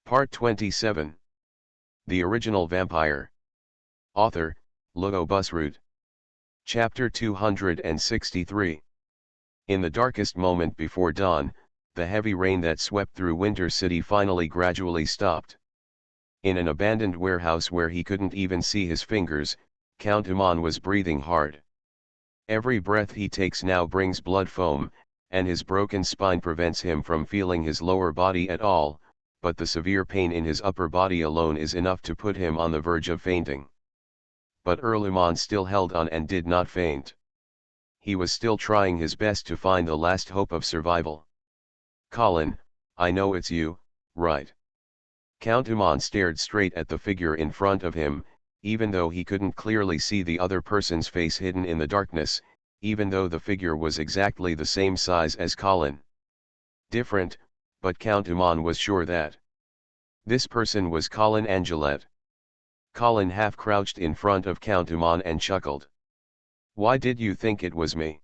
Part 27. The Original Vampire. Author, Logo Busroot. Chapter 263. In the darkest moment before dawn, the heavy rain that swept through Winter City finally gradually stopped. In an abandoned warehouse where he couldn't even see his fingers, Count Iman was breathing hard. Every breath he takes now brings blood foam, and his broken spine prevents him from feeling his lower body at all, but the severe pain in his upper body alone is enough to put him on the verge of fainting. But Iman still held on and did not faint. He was still trying his best to find the last hope of survival. "Colin, I know it's you, right?" Count Iman stared straight at the figure in front of him, even though he couldn't clearly see the other person's face hidden in the darkness, even though the figure was exactly the same size as Colin. Different, but Count Iman was sure that this person was Colin Angelet. Colin half crouched in front of Count Iman and chuckled. "Why did you think it was me?"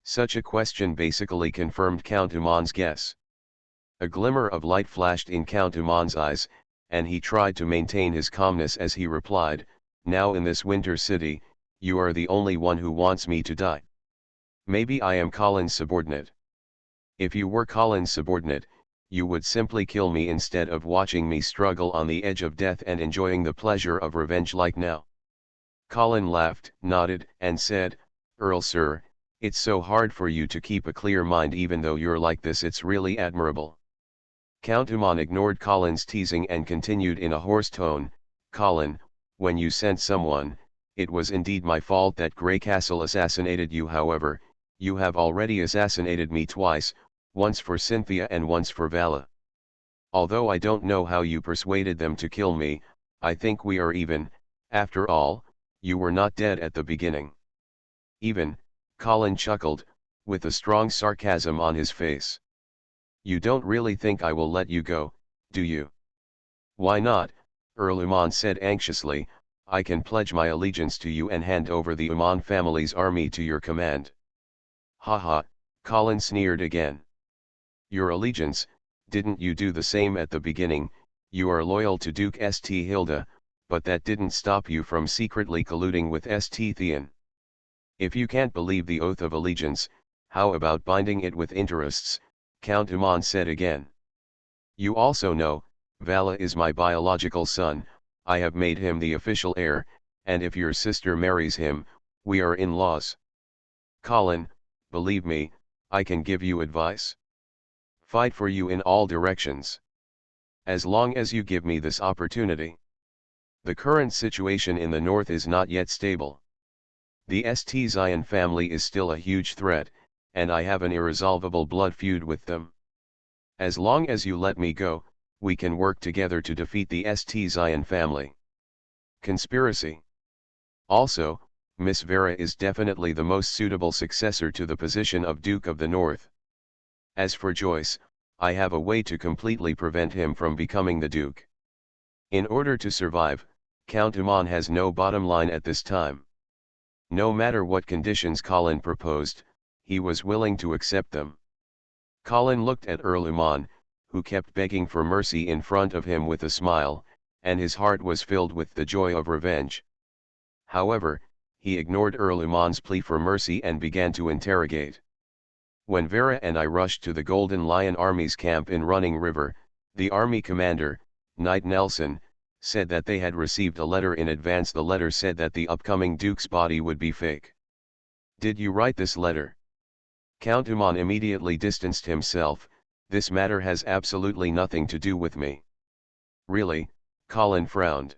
Such a question basically confirmed Count Iman's guess. A glimmer of light flashed in Count Iman's eyes, and he tried to maintain his calmness as he replied, "Now in this Winter City, you are the only one who wants me to die. Maybe I am Colin's subordinate. If you were Colin's subordinate, you would simply kill me instead of watching me struggle on the edge of death and enjoying the pleasure of revenge like now." Colin laughed, nodded, and said, "Earl sir, it's so hard for you to keep a clear mind even though you're like this. It's really admirable." Count Iman ignored Colin's teasing and continued in a hoarse tone, "Colin, when you sent someone, it was indeed my fault that Grey Castle assassinated you. However, you have already assassinated me twice, once for Cynthia and once for Vala. Although I don't know how you persuaded them to kill me, I think we are even. After all, you were not dead at the beginning." "Even?" Colin chuckled, with a strong sarcasm on his face. "You don't really think I will let you go, do you?" "Why not?" Earl Iman said anxiously. "I can pledge my allegiance to you and hand over the Iman family's army to your command." "Ha ha," Colin sneered again. "Your allegiance? Didn't you do the same at the beginning? You are loyal to Duke St. Hilda, but that didn't stop you from secretly colluding with St. Theon. If you can't believe the oath of allegiance, how about binding it with interests?" Count Iman said again. "You also know, Vala is my biological son. I have made him the official heir, and if your sister marries him, we are in-laws. Colin, believe me, I can give you advice. Fight for you in all directions. As long as you give me this opportunity. The current situation in the north is not yet stable. The St. Zion family is still a huge threat, and I have an irresolvable blood feud with them. As long as you let me go, we can work together to defeat the St. Zion family. Conspiracy. Also, Miss Vera is definitely the most suitable successor to the position of Duke of the North. As for Joyce, I have a way to completely prevent him from becoming the Duke." In order to survive, Count Iman has no bottom line at this time. No matter what conditions Colin proposed, he was willing to accept them. Colin looked at Earl Iman, who kept begging for mercy in front of him with a smile, and his heart was filled with the joy of revenge. However, he ignored Earl Iman's plea for mercy and began to interrogate. "When Vera and I rushed to the Golden Lion Army's camp in Running River, the army commander, Knight Nelson, said that they had received a letter in advance. The letter said that the upcoming Duke's body would be fake. Did you write this letter?" Count Iman immediately distanced himself. "This matter has absolutely nothing to do with me." "Really?" Colin frowned.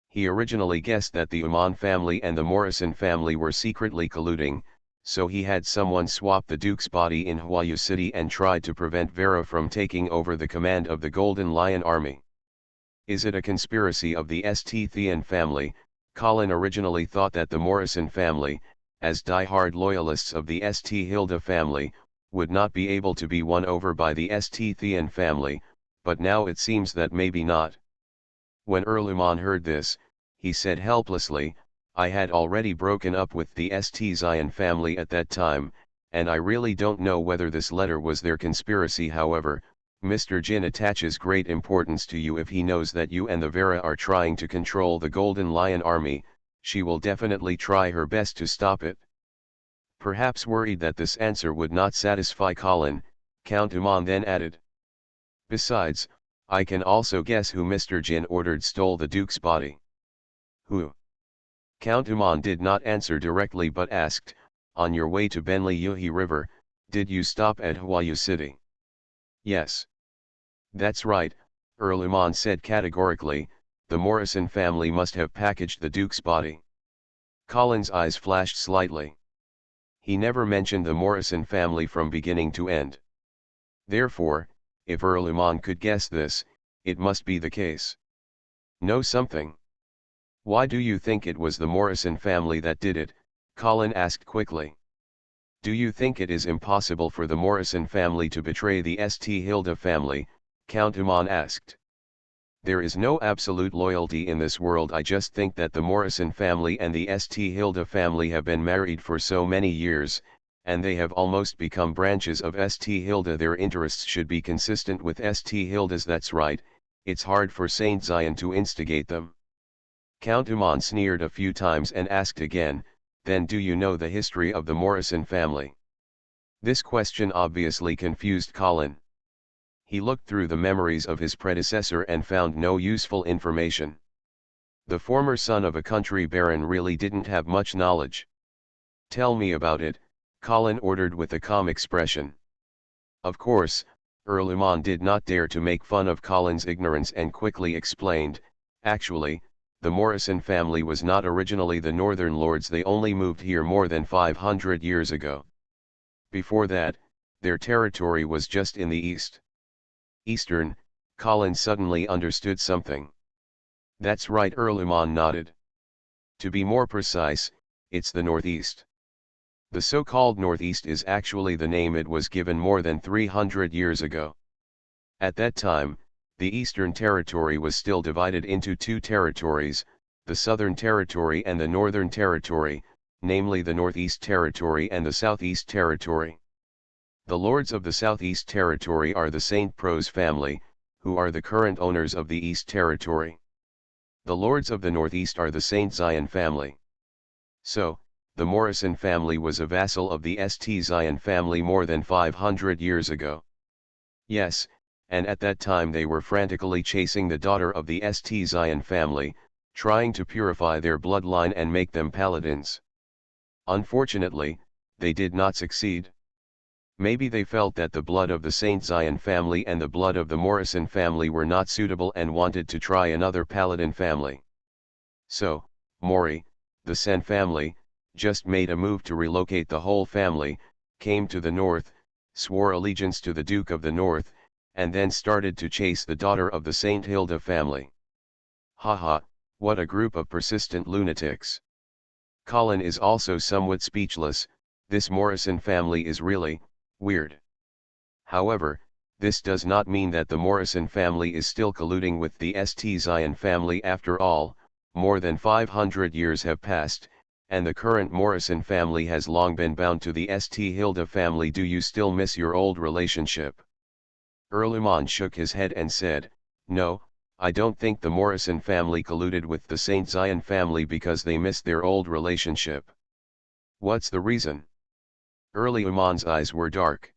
He originally guessed that the Iman family and the Morrison family were secretly colluding, so he had someone swap the Duke's body in Huayu City and tried to prevent Vera from taking over the command of the Golden Lion Army. Is it a conspiracy of the St. Theon family? Colin originally thought that the Morrison family, as die-hard loyalists of the St. Hilda family, would not be able to be won over by the St. Theon family, but now it seems that maybe not. When Earl Iman heard this, he said helplessly, "I had already broken up with the St. Zion family at that time, and I really don't know whether this letter was their conspiracy. However, Mr. Jin attaches great importance to you. If he knows that you and the Vera are trying to control the Golden Lion army, she will definitely try her best to stop it. Perhaps worried that this answer would not satisfy Colin, Count Umon then added. Besides, I can also guess who Mr. Jin ordered stole the Duke's body. Who? Count Umon did not answer directly but asked, on your way to Benli Yuhi River, did you stop at Huayu City? Yes. That's right, Earl Umon said categorically, the Morrison family must have packaged the Duke's body. Colin's eyes flashed slightly. He never mentioned the Morrison family from beginning to end. Therefore, if Earl Umon could guess this, it must be the case. Know something? Why do you think it was the Morrison family that did it? Colin asked quickly. Do you think it is impossible for the Morrison family to betray the St. Hilda family? Count Umon asked. There is no absolute loyalty in this world. I just think that the Morrison family and the St. Hilda family have been married for so many years, and they have almost become branches of St. Hilda. Their interests should be consistent with St. Hilda's. That's right, it's hard for Saint Zion to instigate them. Count Umon sneered a few times and asked again, then do you know the history of the Morrison family? This question obviously confused Colin. He looked through the memories of his predecessor and found no useful information. The former son of a country baron really didn't have much knowledge. Tell me about it, Colin ordered with a calm expression. Of course, Earl Umon did not dare to make fun of Colin's ignorance and quickly explained, actually, the Morrison family was not originally the Northern Lords. They only moved here more than 500 years ago. Before that, their territory was just in the east. Eastern, Colin suddenly understood something. That's right, Earl Umon nodded. To be more precise, it's the Northeast. The so-called Northeast is actually the name it was given more than 300 years ago. At that time, the Eastern Territory was still divided into two territories, the Southern Territory and the Northern Territory, namely the Northeast Territory and the Southeast Territory. The lords of the Southeast Territory are the St. Pros family, who are the current owners of the East Territory. The lords of the Northeast are the St. Zion family. So, the Morrison family was a vassal of the St. Zion family more than 500 years ago. Yes, and at that time they were frantically chasing the daughter of the St. Zion family, trying to purify their bloodline and make them paladins. Unfortunately, they did not succeed. Maybe they felt that the blood of the St. Zion family and the blood of the Morrison family were not suitable and wanted to try another paladin family. So, Mori, the Sen family, just made a move to relocate the whole family, came to the north, swore allegiance to the Duke of the North, and then started to chase the daughter of the St. Hilda family. Haha, what a group of persistent lunatics. Colin is also somewhat speechless. This Morrison family is really weird. However, this does not mean that the Morrison family is still colluding with the St. Zion family. After all, more than 500 years have passed, and the current Morrison family has long been bound to the St. Hilda family. Do you still miss your old relationship? Earl Umon shook his head and said, no, I don't think the Morrison family colluded with the St. Zion family because they missed their old relationship. What's the reason? Earl Umon's eyes were dark.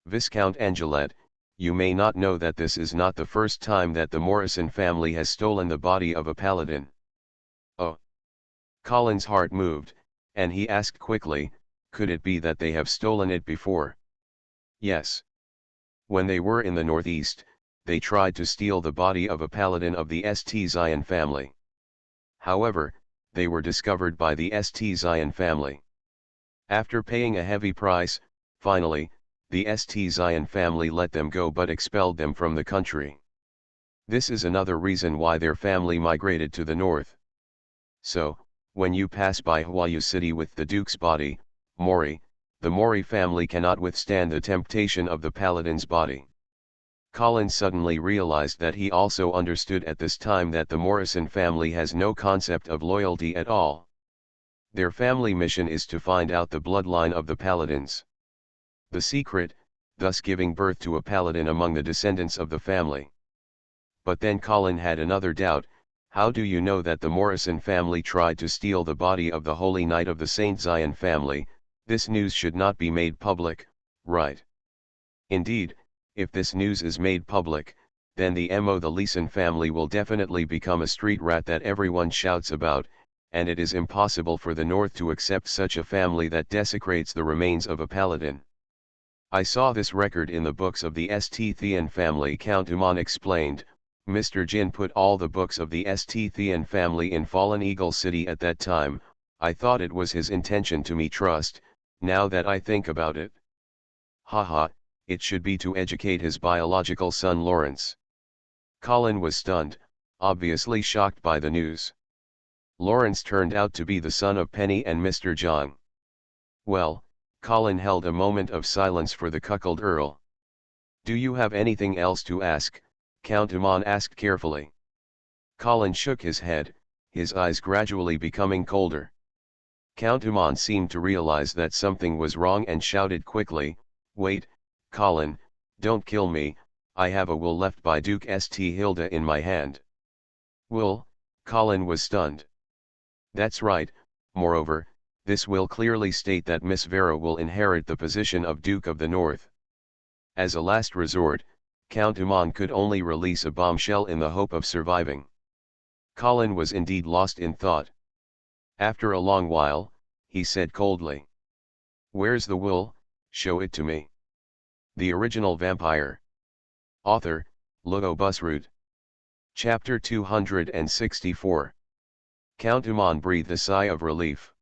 Viscount Angelet, you may not know that this is not the first time that the Morrison family has stolen the body of a paladin. Oh. Colin's heart moved, and he asked quickly, could it be that they have stolen it before? Yes. When they were in the Northeast, they tried to steal the body of a paladin of the St. Zion family. However, they were discovered by the St. Zion family. After paying a heavy price, finally, the St. Zion family let them go but expelled them from the country. This is another reason why their family migrated to the north. So, when you pass by Huayu City with the Duke's body, Mori, the Mori family cannot withstand the temptation of the paladin's body. Colin suddenly realized that he also understood at this time that the Morrison family has no concept of loyalty at all. Their family mission is to find out the bloodline of the paladins. The secret, thus giving birth to a paladin among the descendants of the family. But then Colin had another doubt. How do you know that the Morrison family tried to steal the body of the Holy Knight of the St. Zion family? This news should not be made public, right? Indeed, if this news is made public, then the Leeson family will definitely become a street rat that everyone shouts about, and it is impossible for the North to accept such a family that desecrates the remains of a paladin. I saw this record in the books of the St. Thean family, Count Umon explained. Mr. Jin put all the books of the St. Thean family in Fallen Eagle City at that time. I thought it was his intention to me trust, now that I think about it. Haha, it should be to educate his biological son Lawrence. Colin was stunned, obviously shocked by the news. Lawrence turned out to be the son of Penny and Mr. John. Well, Colin held a moment of silence for the cuckold Earl. Do you have anything else to ask? Count Umon asked carefully. Colin shook his head, his eyes gradually becoming colder. Count Umon seemed to realize that something was wrong and shouted quickly, Wait, Colin, don't kill me, I have a will left by Duke St. Hilda in my hand. Will? Colin was stunned. That's right, moreover, this will clearly state that Miss Vera will inherit the position of Duke of the North. As a last resort, Count Umon could only release a bombshell in the hope of surviving. Colin was indeed lost in thought. After a long while, he said coldly. Where's the will? Show it to me. The Original Vampire. Author, Lugo Busroot. Chapter 264. Count Umon breathed a sigh of relief.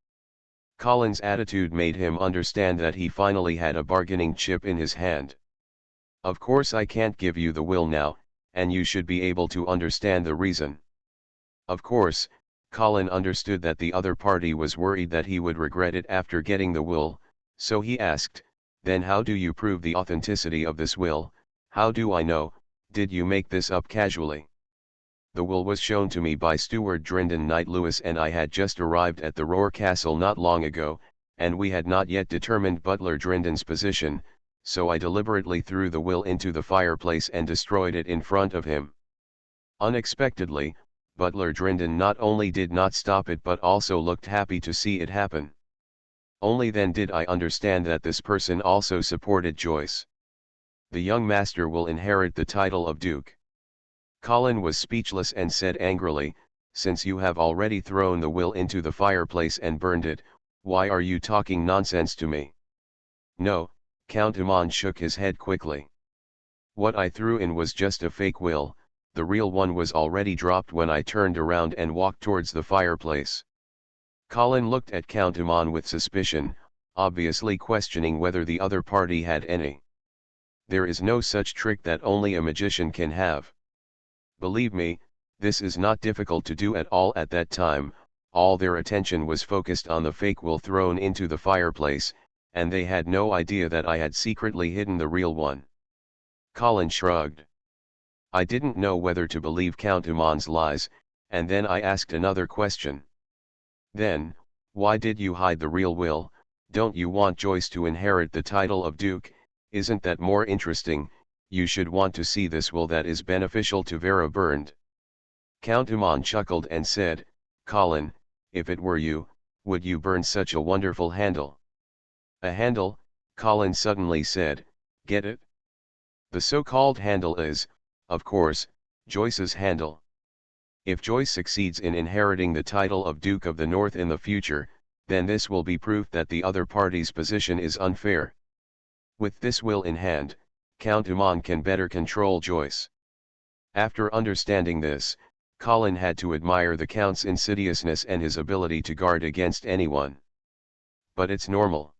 Colin's attitude made him understand that he finally had a bargaining chip in his hand. Of course I can't give you the will now, and you should be able to understand the reason. Of course, Colin understood that the other party was worried that he would regret it after getting the will, so he asked, Then how do you prove the authenticity of this will? How do I know? Did you make this up casually? The will was shown to me by Steward Drindon Knight Lewis, and I had just arrived at the Roar Castle not long ago, and we had not yet determined Butler Drindon's position, so I deliberately threw the will into the fireplace and destroyed it in front of him. Unexpectedly, Butler Drindon not only did not stop it but also looked happy to see it happen. Only then did I understand that this person also supported Joyce. The young master will inherit the title of Duke. Colin was speechless and said angrily, Since you have already thrown the will into the fireplace and burned it, why are you talking nonsense to me? No, Count Umon shook his head quickly. What I threw in was just a fake will, the real one was already dropped when I turned around and walked towards the fireplace. Colin looked at Count Umon with suspicion, obviously questioning whether the other party had any. There is no such trick that only a magician can have. Believe me, this is not difficult to do at all. At that time, all their attention was focused on the fake will thrown into the fireplace, and they had no idea that I had secretly hidden the real one. Colin shrugged. I didn't know whether to believe Count Umon's lies, and then I asked another question. Then, why did you hide the real will? Don't you want Joyce to inherit the title of Duke? Isn't that more interesting? You should want to see this will that is beneficial to Vera burned. Count Umon chuckled and said, Colin, if it were you, would you burn such a wonderful handle? A handle? Colin suddenly said, get it? The so-called handle is, of course, Joyce's handle. If Joyce succeeds in inheriting the title of Duke of the North in the future, then this will be proof that the other party's position is unfair. With this will in hand, Count Umon can better control Joyce. After understanding this, Colin had to admire the Count's insidiousness and his ability to guard against anyone. But it's normal.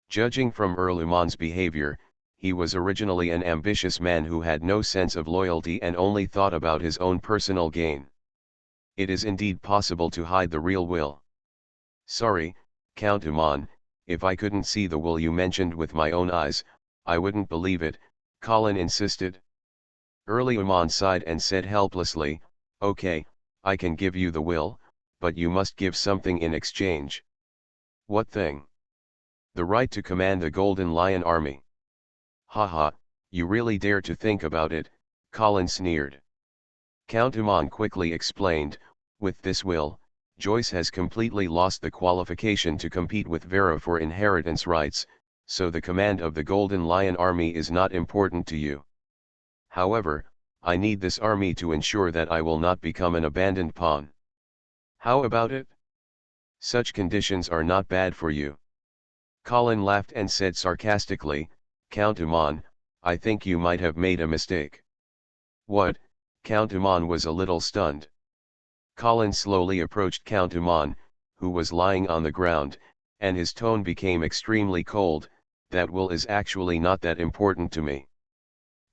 Judging from Earl Umon's behavior, he was originally an ambitious man who had no sense of loyalty and only thought about his own personal gain. It is indeed possible to hide the real will. Sorry, Count Umon, if I couldn't see the will you mentioned with my own eyes, I wouldn't believe it, Colin insisted. Earl Umon sighed and said helplessly, Okay, I can give you the will, but you must give something in exchange. What thing? The right to command the Golden Lion Army. Haha, you really dare to think about it, Colin sneered. Count Umon quickly explained, with this will, Joyce has completely lost the qualification to compete with Vera for inheritance rights, so the command of the Golden Lion Army is not important to you. However, I need this army to ensure that I will not become an abandoned pawn. How about it? Such conditions are not bad for you. Colin laughed and said sarcastically, Count Umon, I think you might have made a mistake. What? Count Umon was a little stunned. Colin slowly approached Count Umon, who was lying on the ground, and his tone became extremely cold. That will is actually not that important to me.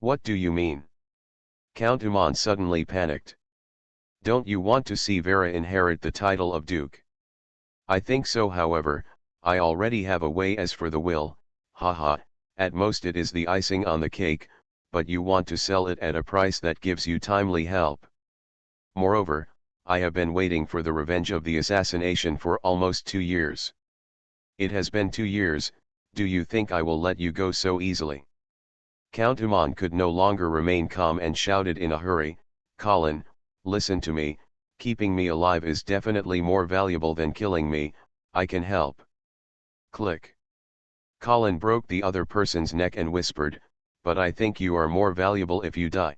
What do you mean? Count Umon suddenly panicked. Don't you want to see Vera inherit the title of Duke? I think so, however, I already have a way. As for the will, haha, at most it is the icing on the cake, but you want to sell it at a price that gives you timely help. Moreover, I have been waiting for the revenge of the assassination for almost 2 years. It has been 2 years, do you think I will let you go so easily? Count Umon could no longer remain calm and shouted in a hurry, Colin, listen to me, keeping me alive is definitely more valuable than killing me, I can help. Click. Colin broke the other person's neck and whispered, but I think you are more valuable if you die.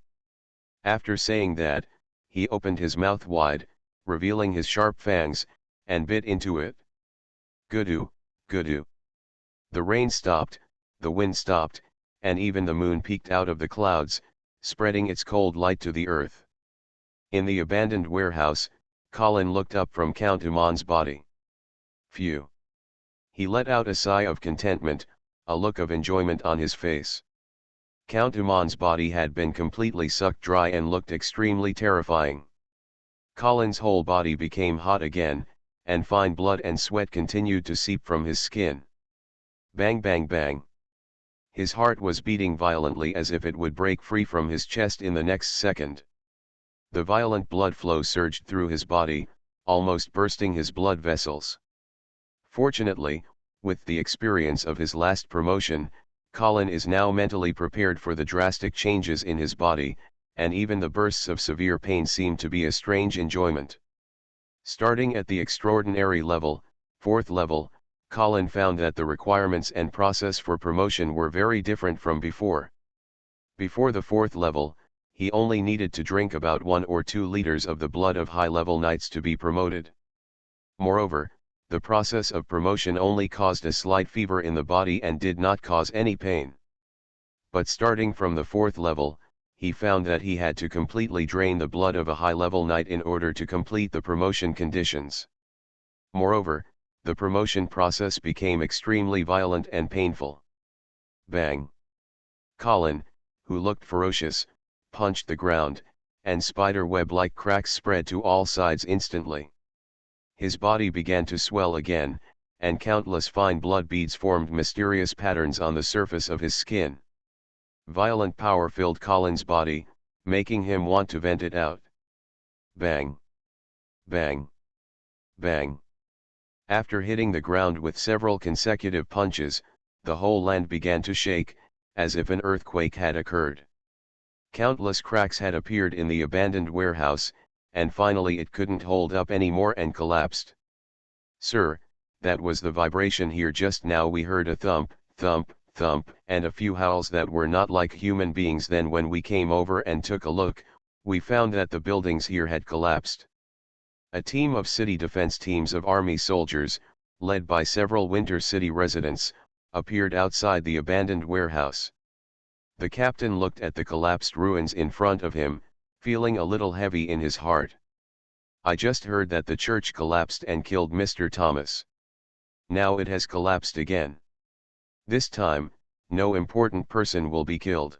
After saying that, he opened his mouth wide, revealing his sharp fangs, and bit into it. Goodoo, goodoo. The rain stopped, the wind stopped, and even the moon peeked out of the clouds, spreading its cold light to the earth. In the abandoned warehouse, Colin looked up from Count Umon's body. Phew. He let out a sigh of contentment, a look of enjoyment on his face. Count Umon's body had been completely sucked dry and looked extremely terrifying. Colin's whole body became hot again, and fine blood and sweat continued to seep from his skin. Bang bang bang. His heart was beating violently as if it would break free from his chest in the next second. The violent blood flow surged through his body, almost bursting his blood vessels. Fortunately, with the experience of his last promotion, Colin is now mentally prepared for the drastic changes in his body, and even the bursts of severe pain seem to be a strange enjoyment. Starting at the extraordinary level, 4th level, Colin found that the requirements and process for promotion were very different from before. Before the 4th level, he only needed to drink about 1 or 2 liters of the blood of high-level knights to be promoted. Moreover, the process of promotion only caused a slight fever in the body and did not cause any pain. But starting from the 4th level, he found that he had to completely drain the blood of a high-level knight in order to complete the promotion conditions. Moreover, the promotion process became extremely violent and painful. Bang! Colin, who looked ferocious, punched the ground, and spider web-like cracks spread to all sides instantly. His body began to swell again, and countless fine blood beads formed mysterious patterns on the surface of his skin. Violent power filled Colin's body, making him want to vent it out. Bang! Bang! Bang! After hitting the ground with several consecutive punches, the whole land began to shake, as if an earthquake had occurred. Countless cracks had appeared in the abandoned warehouse, and finally it couldn't hold up anymore and collapsed. Sir, that was the vibration here just now. We heard a thump, thump, thump, and a few howls that were not like human beings. Then when we came over and took a look, we found that the buildings here had collapsed. A team of city defense teams of army soldiers, led by several Winter City residents, appeared outside the abandoned warehouse. The captain looked at the collapsed ruins in front of him, feeling a little heavy in his heart. I just heard that the church collapsed and killed Mr. Thomas. Now it has collapsed again. This time, no important person will be killed.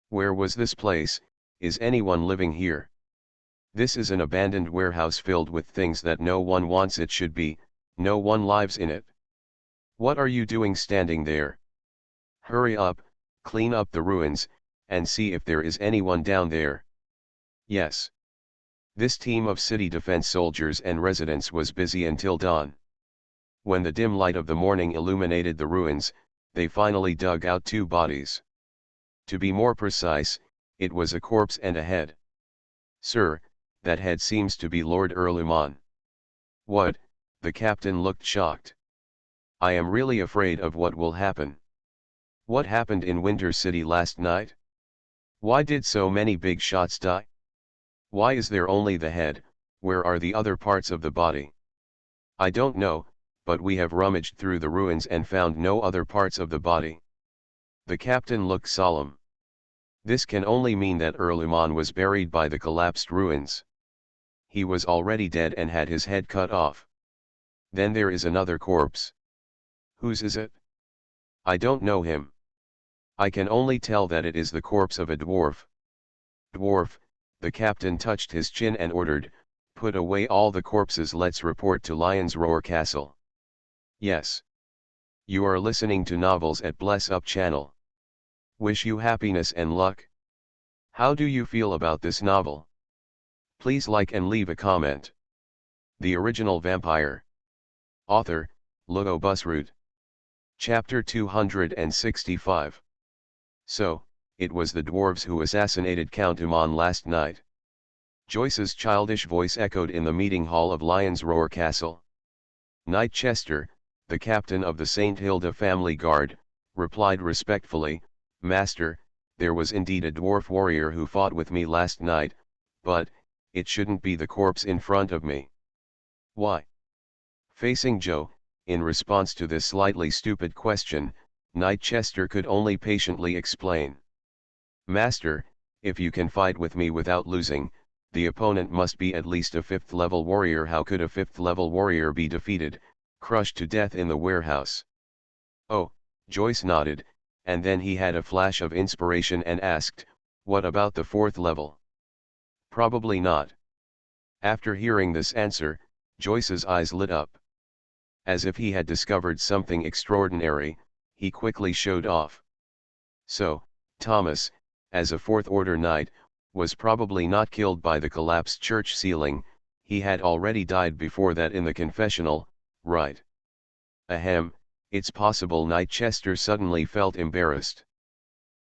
Where was this place? Is anyone living here? This is an abandoned warehouse filled with things that no one wants it should be, no one lives in it. What are you doing standing there? Hurry up, clean up the ruins, and see if there is anyone down there. Yes. This team of city defense soldiers and residents was busy until dawn. When the dim light of the morning illuminated the ruins, they finally dug out 2 bodies. To be more precise, it was a corpse and a head. Sir, that head seems to be Lord Erluman. What? The captain looked shocked. I am really afraid of what will happen. What happened in Winter City last night? Why did so many big shots die? Why is there only the head? Where are the other parts of the body? I don't know, but we have rummaged through the ruins and found no other parts of the body. The captain looked solemn. This can only mean that Erluman was buried by the collapsed ruins. He was already dead and had his head cut off. Then there is another corpse. Whose is it? I don't know him. I can only tell that it is the corpse of a dwarf. Dwarf, the captain touched his chin and ordered, put away all the corpses, let's report to Lion's Roar Castle. Yes. You are listening to Novels at Bless Up channel. Wish you happiness and luck. How do you feel about this novel? Please like and leave a comment. The Original Vampire. Author, Logo Busroot. Chapter 265. So, it was the dwarves who assassinated Count Umon last night. Joyce's childish voice echoed in the meeting hall of Lion's Roar Castle. Knight Chester, the captain of the St. Hilda family guard, replied respectfully, Master, there was indeed a dwarf warrior who fought with me last night, but, it shouldn't be the corpse in front of me. Why? Facing Joe, in response to this slightly stupid question, Knight Chester could only patiently explain. Master, if you can fight with me without losing, the opponent must be at least a 5th level warrior. How could a 5th level warrior be defeated, crushed to death in the warehouse? Oh, Joyce nodded, and then he had a flash of inspiration and asked, what about the 4th level? Probably not. After hearing this answer, Joyce's eyes lit up. As if he had discovered something extraordinary, he quickly showed off. So, Thomas, as a 4th Order Knight, was probably not killed by the collapsed church ceiling, he had already died before that in the confessional, right? Ahem, it's possible. Knight Chester suddenly felt embarrassed.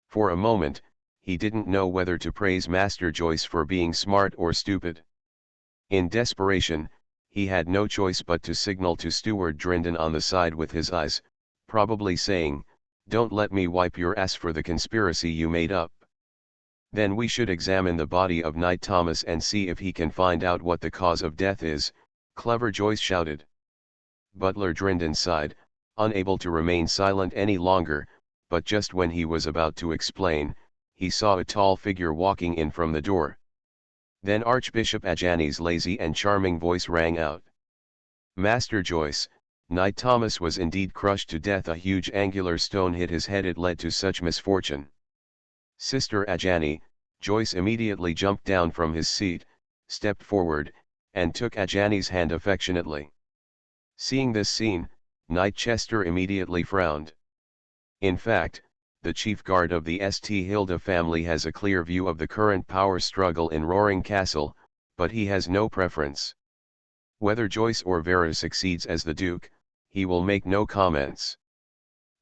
For a moment, he didn't know whether to praise Master Joyce for being smart or stupid. In desperation, he had no choice but to signal to Steward Drindon on the side with his eyes, probably saying, don't let me wipe your ass for the conspiracy you made up. Then we should examine the body of Knight Thomas and see if he can find out what the cause of death is, Clever Joyce shouted. Butler Drindon sighed, unable to remain silent any longer, but just when he was about to explain, he saw a tall figure walking in from the door. Then Archbishop Ajani's lazy and charming voice rang out. Master Joyce, Knight Thomas was indeed crushed to death. A huge angular stone hit his head. It led to such misfortune. Sister Ajani, Joyce immediately jumped down from his seat, stepped forward, and took Ajani's hand affectionately. Seeing this scene, Knight Chester immediately frowned. In fact, the chief guard of the St. Hilda family has a clear view of the current power struggle in Roaring Castle, but he has no preference. Whether Joyce or Vera succeeds as the Duke, he will make no comments.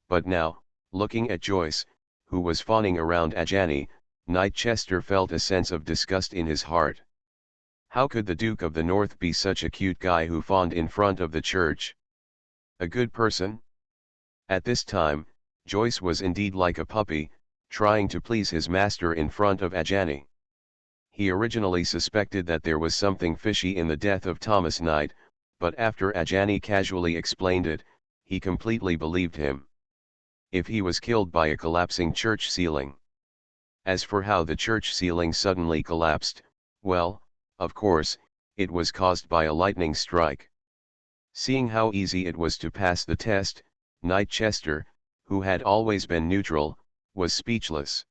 But now, looking at Joyce, who was fawning around Ajani, Knight Chester felt a sense of disgust in his heart. How could the Duke of the North be such a cute guy who fawned in front of the church? A good person? At this time, Joyce was indeed like a puppy, trying to please his master in front of Ajani. He originally suspected that there was something fishy in the death of Thomas Knight, but after Ajani casually explained it, he completely believed him. If he was killed by a collapsing church ceiling. As for how the church ceiling suddenly collapsed, well, of course, it was caused by a lightning strike. Seeing how easy it was to pass the test, Knight Chester, who had always been neutral, was speechless.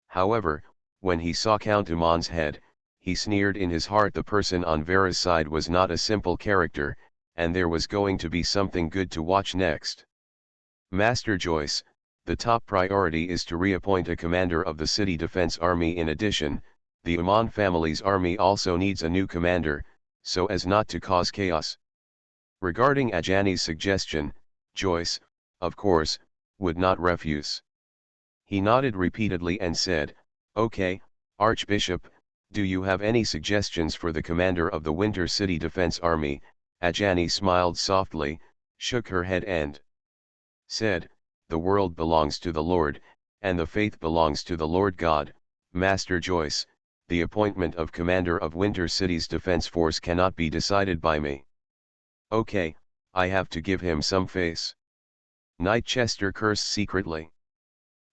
However, when he saw Count Umon's head, he sneered in his heart. The person on Vera's side was not a simple character, and there was going to be something good to watch next. Master Joyce, the top priority is to reappoint a commander of the city defense army. In addition, the Umon family's army also needs a new commander, so as not to cause chaos. Regarding Ajani's suggestion, Joyce, of course, would not refuse. He nodded repeatedly and said, "Okay, Archbishop, do you have any suggestions for the commander of the Winter City Defense Army?" Ajani smiled softly, shook her head and said, "The world belongs to the Lord, and the faith belongs to the Lord God, Master Joyce. The appointment of commander of Winter City's defense force cannot be decided by me. Okay, I have to give him some face." Knight Chester cursed secretly.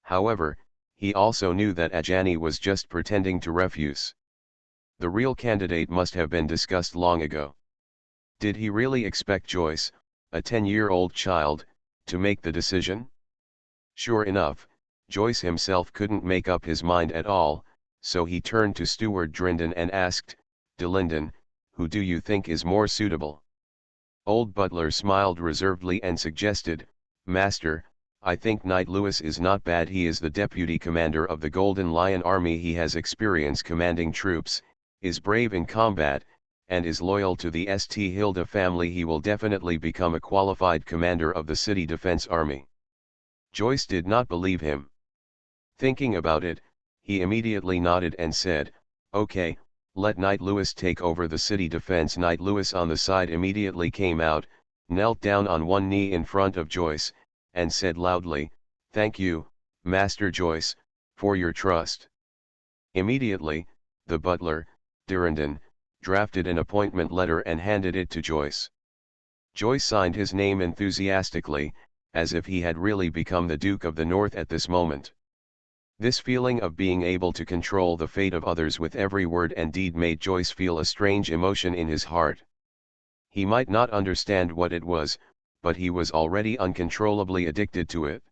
However, he also knew that Ajani was just pretending to refuse. The real candidate must have been discussed long ago. Did he really expect Joyce, a 10-year-old child, to make the decision? Sure enough, Joyce himself couldn't make up his mind at all, so he turned to Steward Drindon and asked, "Delinden, who do you think is more suitable?" Old Butler smiled reservedly and suggested, "Master, I think Knight Lewis is not bad. He is the deputy commander of the Golden Lion Army. He has experience commanding troops, is brave in combat, and is loyal to the St. Hilda family. He will definitely become a qualified commander of the City Defense Army." Joyce did not believe him. Thinking about it, he immediately nodded and said, "Okay, let Knight Lewis take over the city defense." Knight Lewis on the side immediately came out, knelt down on one knee in front of Joyce, and said loudly, "Thank you, Master Joyce, for your trust." Immediately, the butler, Durrandon, drafted an appointment letter and handed it to Joyce. Joyce signed his name enthusiastically, as if he had really become the Duke of the North at this moment. This feeling of being able to control the fate of others with every word and deed made Joyce feel a strange emotion in his heart. He might not understand what it was, but he was already uncontrollably addicted to it.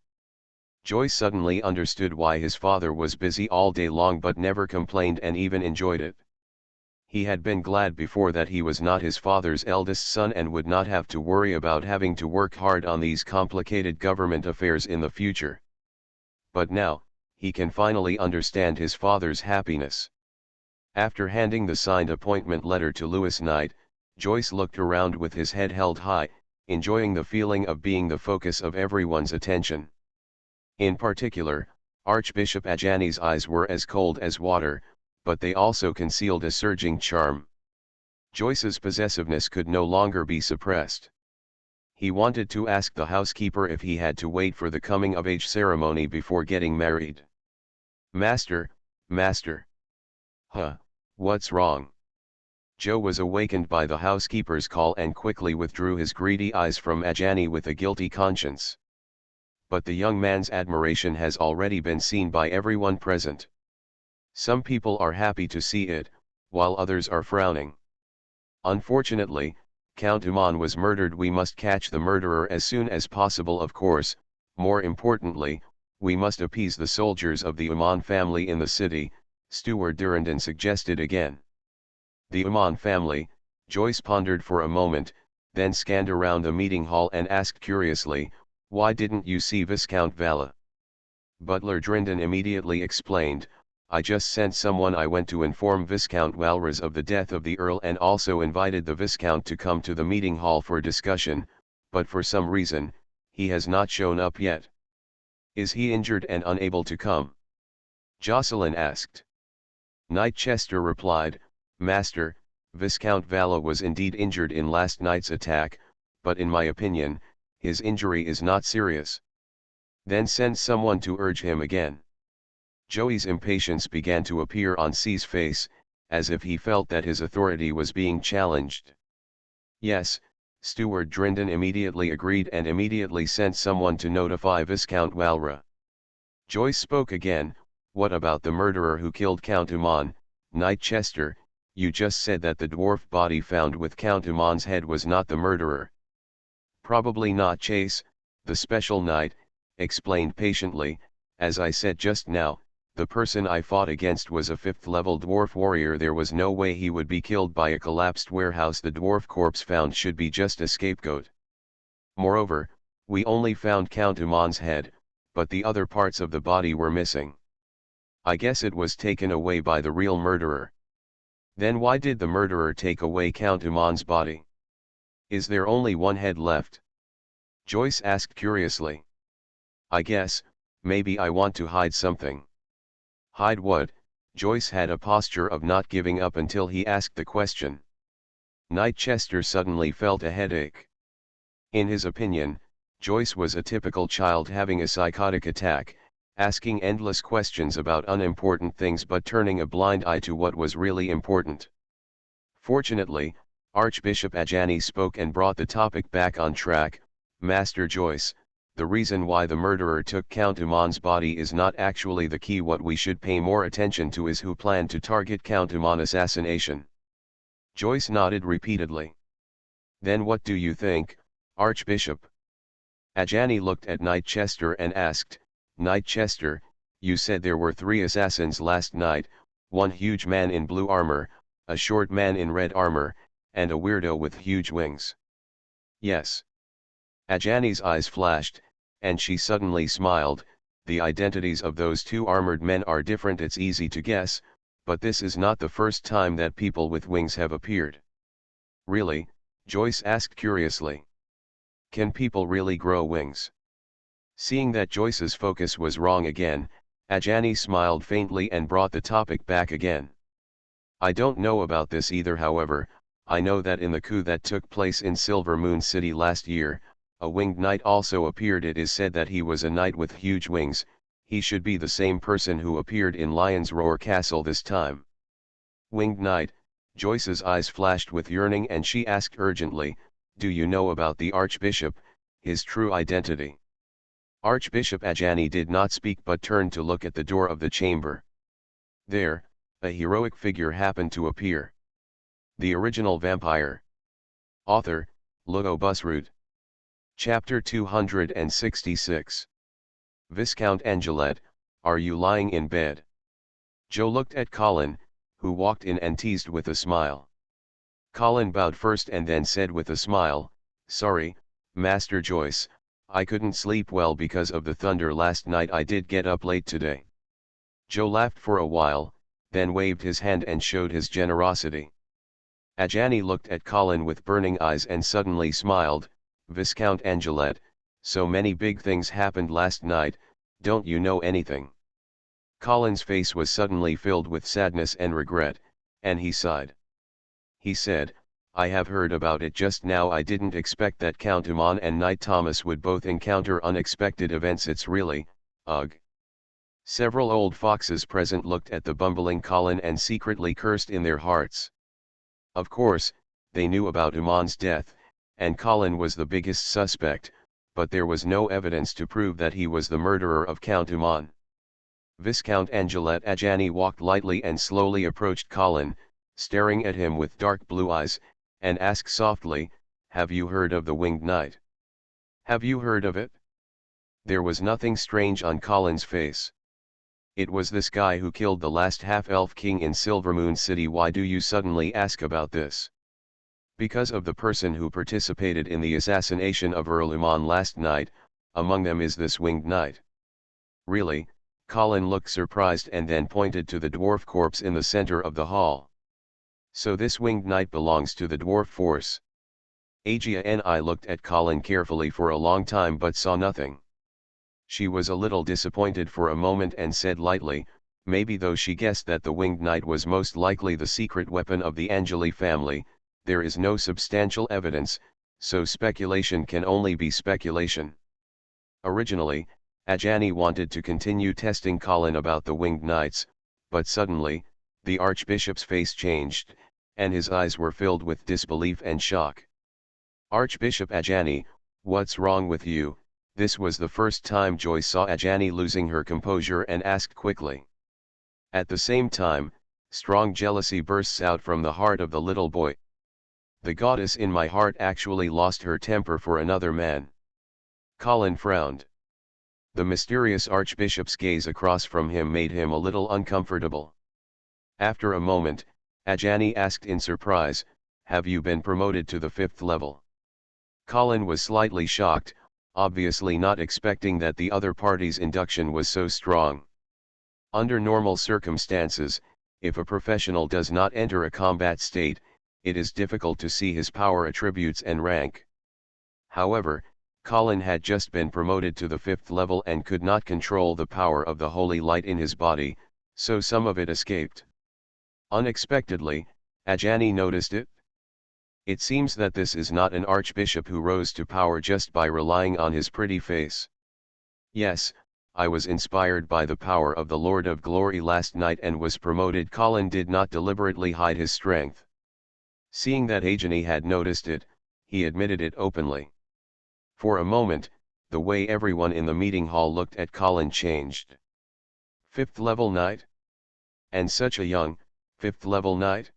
Joyce suddenly understood why his father was busy all day long but never complained and even enjoyed it. He had been glad before that he was not his father's eldest son and would not have to worry about having to work hard on these complicated government affairs in the future. But now, he can finally understand his father's happiness. After handing the signed appointment letter to Lewis Knight, Joyce looked around with his head held high, enjoying the feeling of being the focus of everyone's attention. In particular, Archbishop Ajani's eyes were as cold as water, but they also concealed a surging charm. Joyce's possessiveness could no longer be suppressed. He wanted to ask the housekeeper if he had to wait for the coming-of-age ceremony before getting married. "Master, master." "Huh, what's wrong?" Joe was awakened by the housekeeper's call and quickly withdrew his greedy eyes from Ajani with a guilty conscience. But the young man's admiration has already been seen by everyone present. Some people are happy to see it, while others are frowning. Unfortunately, Count Uman was murdered. We must catch the murderer as soon as possible. Of course, more importantly, we must appease the soldiers of the Uman family in the city, Steward Durrandon suggested again. The Uman family, Joyce pondered for a moment, then scanned around the meeting hall and asked curiously, "Why didn't you see Viscount Vala?" Butler Drindon immediately explained, "I just sent someone. I went to inform Viscount Walras of the death of the Earl and also invited the Viscount to come to the meeting hall for discussion, but for some reason, he has not shown up yet." "Is he injured and unable to come?" Jocelyn asked. Knight Chester replied, "Master, Viscount Vala was indeed injured in last night's attack, but in my opinion, his injury is not serious." "Then send someone to urge him again." Joey's impatience began to appear on C's face, as if he felt that his authority was being challenged. "Yes," Steward Drindon immediately agreed and immediately sent someone to notify Viscount Walra. Joyce spoke again, "What about the murderer who killed Count Uman?" "Knight Chester, you just said that the dwarf body found with Count Uman's head was not the murderer." "Probably not." Chase, the special knight, explained patiently, "As I said just now, the person I fought against was a 5th-level dwarf warrior. There was no way he would be killed by a collapsed warehouse. The dwarf corpse found should be just a scapegoat. Moreover, we only found Count Uman's head, but the other parts of the body were missing. I guess it was taken away by the real murderer." "Then why did the murderer take away Count Uman's body? Is there only one head left?" Joyce asked curiously. "I guess, Maybe I want to hide something. Hide what? Joyce had a posture of not giving up until he asked the question. Knight Chester suddenly felt a headache. In his opinion, Joyce was a typical child having a psychotic attack, asking endless questions about unimportant things but turning a blind eye to what was really important. Fortunately, Archbishop Ajani spoke and brought the topic back on track. Master Joyce, the reason why the murderer took Count Uman's body is not actually the key. What we should pay more attention to is who planned to target Count Uman assassination. Joyce nodded repeatedly. Then what do you think, Archbishop? Ajani looked at Knight Chester and asked, Knight Chester, you said there were 3 assassins last night, one huge man in blue armor, a short man in red armor, and a weirdo with huge wings. Yes. Ajani's eyes flashed, and she suddenly smiled. The identities of those 2 armored men are different. It's easy to guess, but this is not the first time that people with wings have appeared. Really? Joyce asked curiously. Can people really grow wings? Seeing that Joyce's focus was wrong again, Ajani smiled faintly and brought the topic back again. I don't know about this either. However, I know that in the coup that took place in Silver Moon City last year, a winged knight also appeared. It is said that he was a knight with huge wings. He should be the same person who appeared in Lion's Roar Castle this time. Winged knight? Joyce's eyes flashed with yearning and she asked urgently, do you know about the Archbishop, his true identity? Archbishop Ajani did not speak but turned to look at the door of the chamber. There, a heroic figure happened to appear. The original vampire. Author, Lugo Busroot. Chapter 266. Viscount Angelet, are you lying in bed? Joe looked at Colin, who walked in and teased with a smile. Colin bowed first and then said with a smile, sorry, Master Joyce, I couldn't sleep well because of the thunder last night. I did get up late today. Joe laughed for a while, then waved his hand and showed his generosity. Ajani looked at Colin with burning eyes and suddenly smiled. Viscount Angelet, so many big things happened last night, don't you know anything? Colin's face was suddenly filled with sadness and regret, and he sighed. He said, I have heard about it just now. I didn't expect that Count Uman and Knight Thomas would both encounter unexpected events. It's really, ugh. Several old foxes present looked at the bumbling Colin and secretly cursed in their hearts. Of course, they knew about Uman's death, and Colin was the biggest suspect, but there was no evidence to prove that he was the murderer of Count Uman. Viscount Angelet Ajani walked lightly and slowly approached Colin, staring at him with dark blue eyes, and asked softly, have you heard of the Winged Knight? Have you heard of it? There was nothing strange on Colin's face. It was this guy who killed the last half-elf king in Silvermoon City. Why do you suddenly ask about this? Because of the person who participated in the assassination of Earl Uman last night, among them is this Winged Knight. Really? Colin looked surprised and then pointed to the dwarf corpse in the center of the hall. So this Winged Knight belongs to the dwarf force. Agia and I looked at Colin carefully for a long time but saw nothing. She was a little disappointed for a moment and said lightly, maybe, though she guessed that the Winged Knight was most likely the secret weapon of the Angeli family, there is no substantial evidence, so speculation can only be speculation. Originally, Ajani wanted to continue testing Colin about the Winged Knights, but suddenly, the Archbishop's face changed, and his eyes were filled with disbelief and shock. Archbishop Ajani, what's wrong with you? This was the first time Joyce saw Ajani losing her composure and asked quickly. At the same time, strong jealousy bursts out from the heart of the little boy. The goddess in my heart actually lost her temper for another man. Colin frowned. The mysterious Archbishop's gaze across from him made him a little uncomfortable. After a moment, Ajani asked in surprise, have you been promoted to the 5th level? Colin was slightly shocked, obviously not expecting that the other party's induction was so strong. Under normal circumstances, if a professional does not enter a combat state, it is difficult to see his power attributes and rank. However, Colin had just been promoted to the 5th level and could not control the power of the holy light in his body, so some of it escaped. Unexpectedly, Ajani noticed it. It seems that this is not an archbishop who rose to power just by relying on his pretty face. Yes, I was inspired by the power of the Lord of Glory last night and was promoted. Colin did not deliberately hide his strength. Seeing that Ajani had noticed it, he admitted it openly. For a moment, the way everyone in the meeting hall looked at Colin changed. 5th level knight? And such a young, 5th level knight?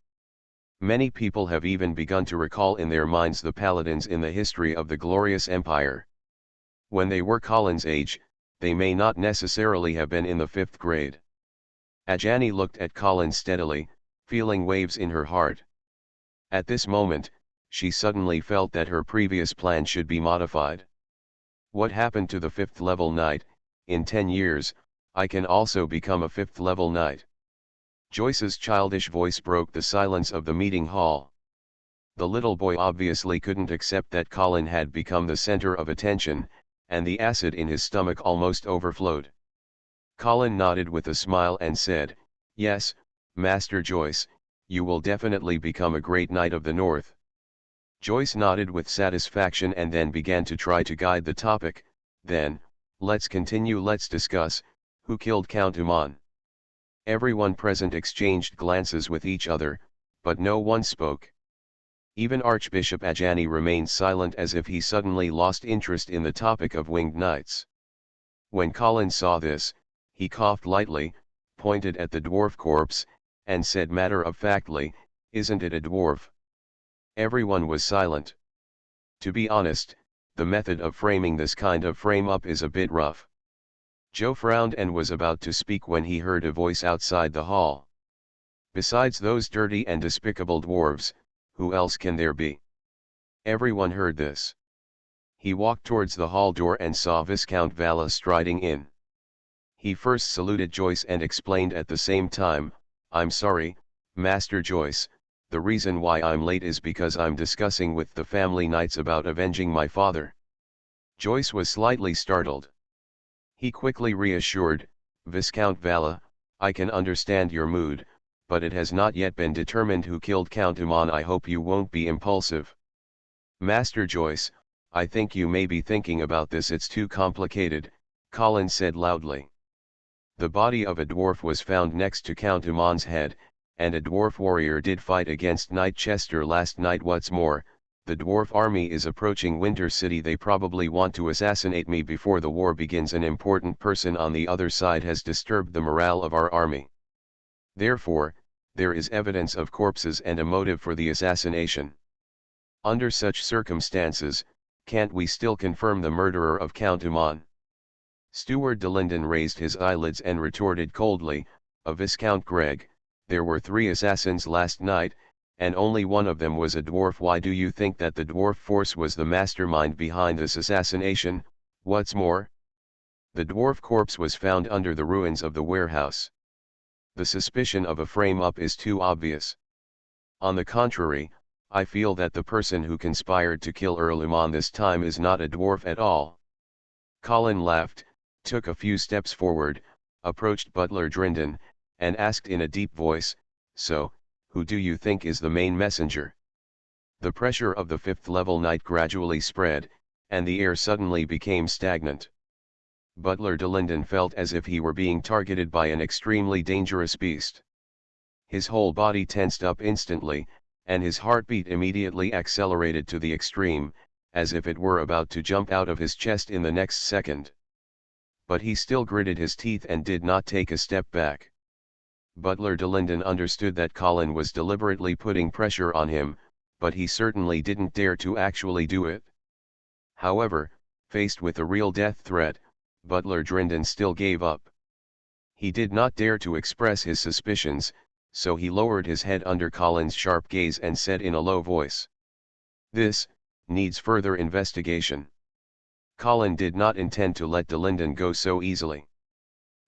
Many people have even begun to recall in their minds the paladins in the history of the glorious empire. When they were Colin's age, they may not necessarily have been in the 5th grade. Ajani looked at Colin steadily, feeling waves in her heart. At this moment, she suddenly felt that her previous plan should be modified. What happened to the 5th level knight? In 10 years, I can also become a 5th level knight. Joyce's childish voice broke the silence of the meeting hall. The little boy obviously couldn't accept that Colin had become the center of attention, and the acid in his stomach almost overflowed. Colin nodded with a smile and said, "Yes, Master Joyce, you will definitely become a great knight of the North." Joyce nodded with satisfaction and then began to try to guide the topic. "Then, let's continue. Let's discuss, who killed Count Uman?" Everyone present exchanged glances with each other, but no one spoke. Even Archbishop Ajani remained silent as if he suddenly lost interest in the topic of winged knights. When Colin saw this, he coughed lightly, pointed at the dwarf corpse, and said matter-of-factly, "Isn't it a dwarf?" Everyone was silent. To be honest, the method of framing this kind of frame-up is a bit rough. Joe frowned and was about to speak when he heard a voice outside the hall. "Besides those dirty and despicable dwarves, who else can there be?" Everyone heard this. He walked towards the hall door and saw Viscount Vala striding in. He first saluted Joyce and explained at the same time, "I'm sorry, Master Joyce, the reason why I'm late is because I'm discussing with the family knights about avenging my father." Joyce was slightly startled. He quickly reassured, "Viscount Vala, I can understand your mood, but it has not yet been determined who killed Count Uman. I hope you won't be impulsive." "Master Joyce, I think you may be thinking about this. It's too complicated," Colin said loudly. "The body of a dwarf was found next to Count Uman's head, and a dwarf warrior did fight against Knight Chester last night. What's more, the dwarf army is approaching Winter City. They probably want to assassinate me before the war begins. An important person on the other side has disturbed the morale of our army. Therefore, there is evidence of corpses and a motive for the assassination. Under such circumstances, can't we still confirm the murderer of Count Uman?" Steward de Linden raised his eyelids and retorted coldly, "Viscount Gregg, there were 3 assassins last night, and only one of them was a dwarf. Why do you think that the dwarf force was the mastermind behind this assassination? What's more, the dwarf corpse was found under the ruins of the warehouse. The suspicion of a frame-up is too obvious. On the contrary, I feel that the person who conspired to kill Earl Uman this time is not a dwarf at all." Colin laughed, took a few steps forward, approached Butler Drinden, and asked in a deep voice, "So, who do you think is the main messenger?" The pressure of the 5th level knight gradually spread, and the air suddenly became stagnant. Butler de Linden felt as if he were being targeted by an extremely dangerous beast. His whole body tensed up instantly, and his heartbeat immediately accelerated to the extreme, as if it were about to jump out of his chest in the next second. But he still gritted his teeth and did not take a step back. Butler de Linden understood that Colin was deliberately putting pressure on him, but he certainly didn't dare to actually do it. However, faced with a real death threat, Butler Drinden still gave up. He did not dare to express his suspicions, so he lowered his head under Colin's sharp gaze and said in a low voice, "This needs further investigation." Colin did not intend to let de Linden go so easily.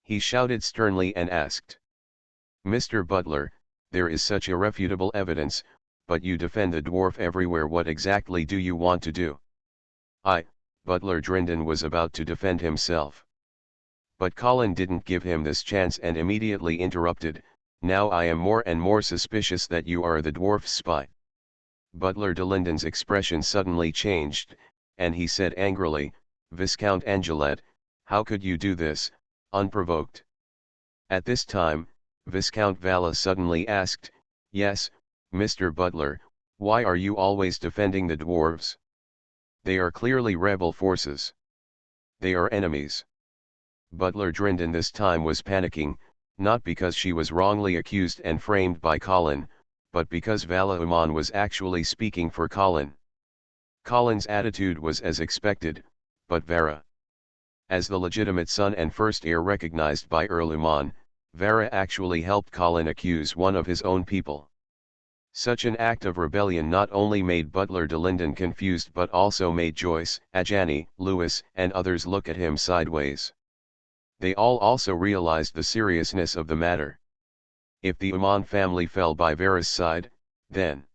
He shouted sternly and asked, "Mr. Butler, there is such irrefutable evidence, but you defend the dwarf everywhere. What exactly do you want to do?" "I, Butler Drindon was about to defend himself. But Colin didn't give him this chance and immediately interrupted, "Now I am more and more suspicious that you are the dwarf's spy." Butler de Linden's expression suddenly changed, and he said angrily, "Viscount Angelet, how could you do this, unprovoked?" At this time, Viscount Vala suddenly asked, "Yes, Mr. Butler, why are you always defending the dwarves? They are clearly rebel forces. They are enemies." Butler Drindon this time was panicking, not because she was wrongly accused and framed by Colin, but because Vala Uman was actually speaking for Colin. Colin's attitude was as expected, but Vara, as the legitimate son and first heir recognized by Earl Uman, Vara actually helped Colin accuse one of his own people. Such an act of rebellion not only made Butler de Linden confused but also made Joyce, Ajani, Lewis and others look at him sideways. They all also realized the seriousness of the matter. If the Uman family fell by Vara's side, then,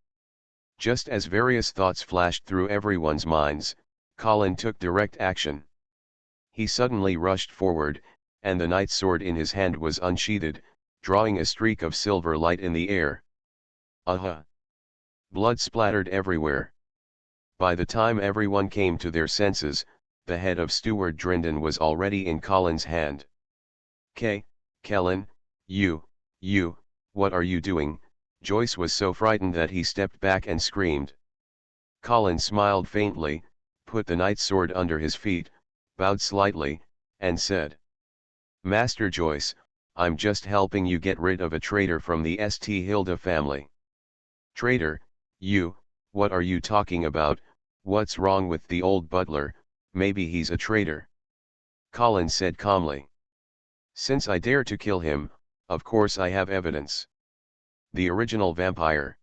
just as various thoughts flashed through everyone's minds, Colin took direct action. He suddenly rushed forward, and the knight's sword in his hand was unsheathed, drawing a streak of silver light in the air. Aha! Blood splattered everywhere. By the time everyone came to their senses, the head of Steward Drindon was already in Colin's hand. Kellen, you, what are you doing?" Joyce was so frightened that he stepped back and screamed. Colin smiled faintly, put the knight's sword under his feet, bowed slightly, and said, "Master Joyce, I'm just helping you get rid of a traitor from the St. Hilda family." "Traitor, you, what are you talking about? What's wrong with the old butler? Maybe he's a traitor." Colin said calmly. "Since I dare to kill him, of course I have evidence." The Original Vampire.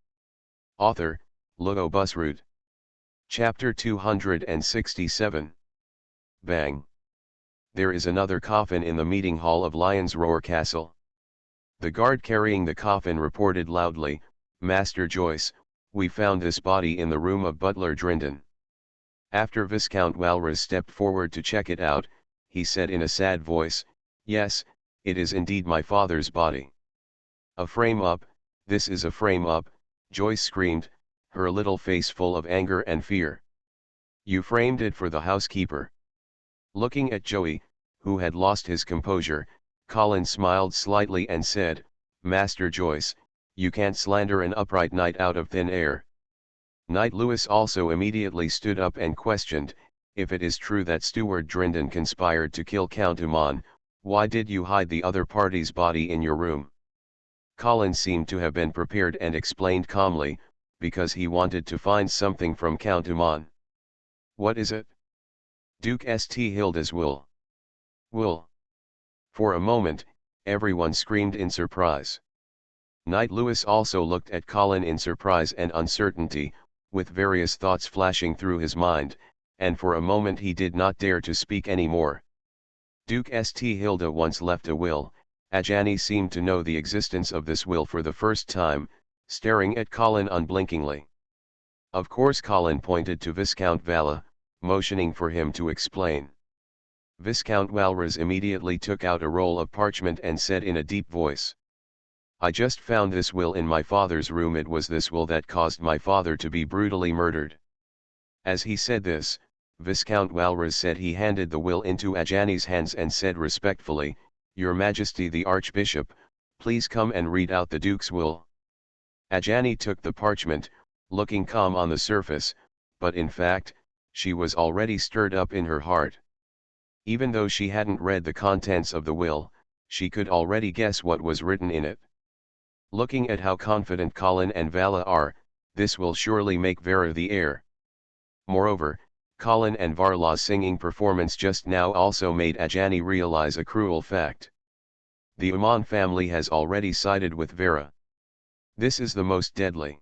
Author, Logo Busroot. Chapter 267. Bang. There is another coffin in the meeting hall of Lion's Roar Castle. The guard carrying the coffin reported loudly, "Master Joyce, we found this body in the room of Butler Drindon." After Viscount Walras stepped forward to check it out, he said in a sad voice, "Yes, it is indeed my father's body." "A frame-up, this is a frame-up," Joyce screamed, her little face full of anger and fear. "You framed it for the housekeeper." Looking at Joey, who had lost his composure, Colin smiled slightly and said, "Master Joyce, you can't slander an upright knight out of thin air." Knight Lewis also immediately stood up and questioned, "If it is true that Steward Drindon conspired to kill Count Uman, why did you hide the other party's body in your room?" Colin seemed to have been prepared and explained calmly, "Because he wanted to find something from Count Uman." "What is it?" "Duke St. Hilda's will." "Will?" For a moment, everyone screamed in surprise. Knight Lewis also looked at Colin in surprise and uncertainty, with various thoughts flashing through his mind, and for a moment he did not dare to speak any more. Duke St. Hilda once left a will. Ajani seemed to know the existence of this will for the first time, staring at Colin unblinkingly. Of course Colin pointed to Viscount Vala, motioning for him to explain. Viscount Walras immediately took out a roll of parchment and said in a deep voice, "I just found this will in my father's room. It was this will that caused my father to be brutally murdered." As he said this, Viscount Walras said he handed the will into Ajani's hands and said respectfully, "Your Majesty the Archbishop, please come and read out the Duke's will." Ajani took the parchment, looking calm on the surface, but in fact, she was already stirred up in her heart. Even though she hadn't read the contents of the will, she could already guess what was written in it. Looking at how confident Colin and Vala are, this will surely make Vera the heir. Moreover, Colin and Varla's singing performance just now also made Ajani realize a cruel fact. The Uman family has already sided with Vera. This is the most deadly.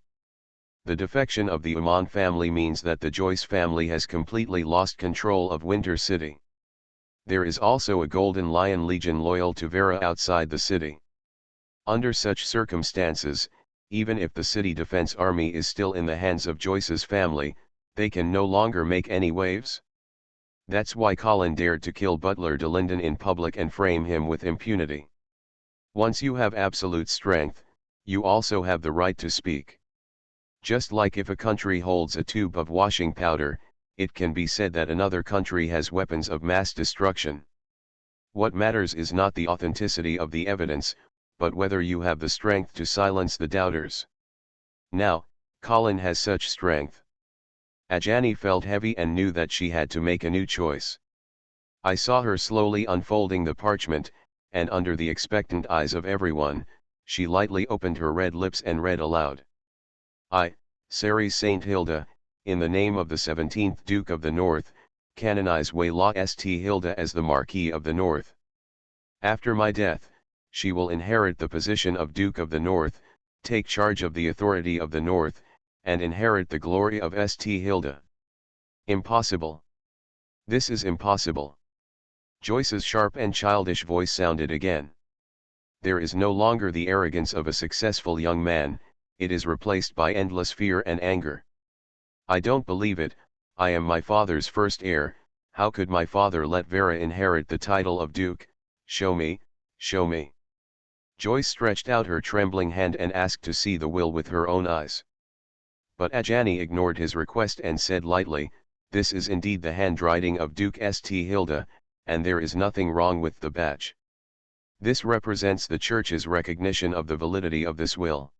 The defection of the Uman family means that the Joyce family has completely lost control of Winter City. There is also a Golden Lion Legion loyal to Vera outside the city. Under such circumstances, even if the city defense army is still in the hands of Joyce's family, they can no longer make any waves. That's why Colin dared to kill Butler de Linden in public and frame him with impunity. Once you have absolute strength, you also have the right to speak. Just like if a country holds a tube of washing powder, it can be said that another country has weapons of mass destruction. What matters is not the authenticity of the evidence, but whether you have the strength to silence the doubters. Now, Colin has such strength. Ajani felt heavy and knew that she had to make a new choice. I saw her slowly unfolding the parchment, and under the expectant eyes of everyone, she lightly opened her red lips and read aloud. I, Ceres Saint Hilda, in the name of the 17th Duke of the North, canonize Wayla St. Hilda as the Marquis of the North. After my death, she will inherit the position of Duke of the North, take charge of the authority of the North, and inherit the glory of St. Hilda. Impossible. This is impossible. Joyce's sharp and childish voice sounded again. There is no longer the arrogance of a successful young man, it is replaced by endless fear and anger. I don't believe it, I am my father's first heir, how could my father let Vera inherit the title of Duke? Show me, show me. Joyce stretched out her trembling hand and asked to see the will with her own eyes. But Ajani ignored his request and said lightly, this is indeed the handwriting of Duke St. Hilda, and there is nothing wrong with the badge. This represents the Church's recognition of the validity of this will.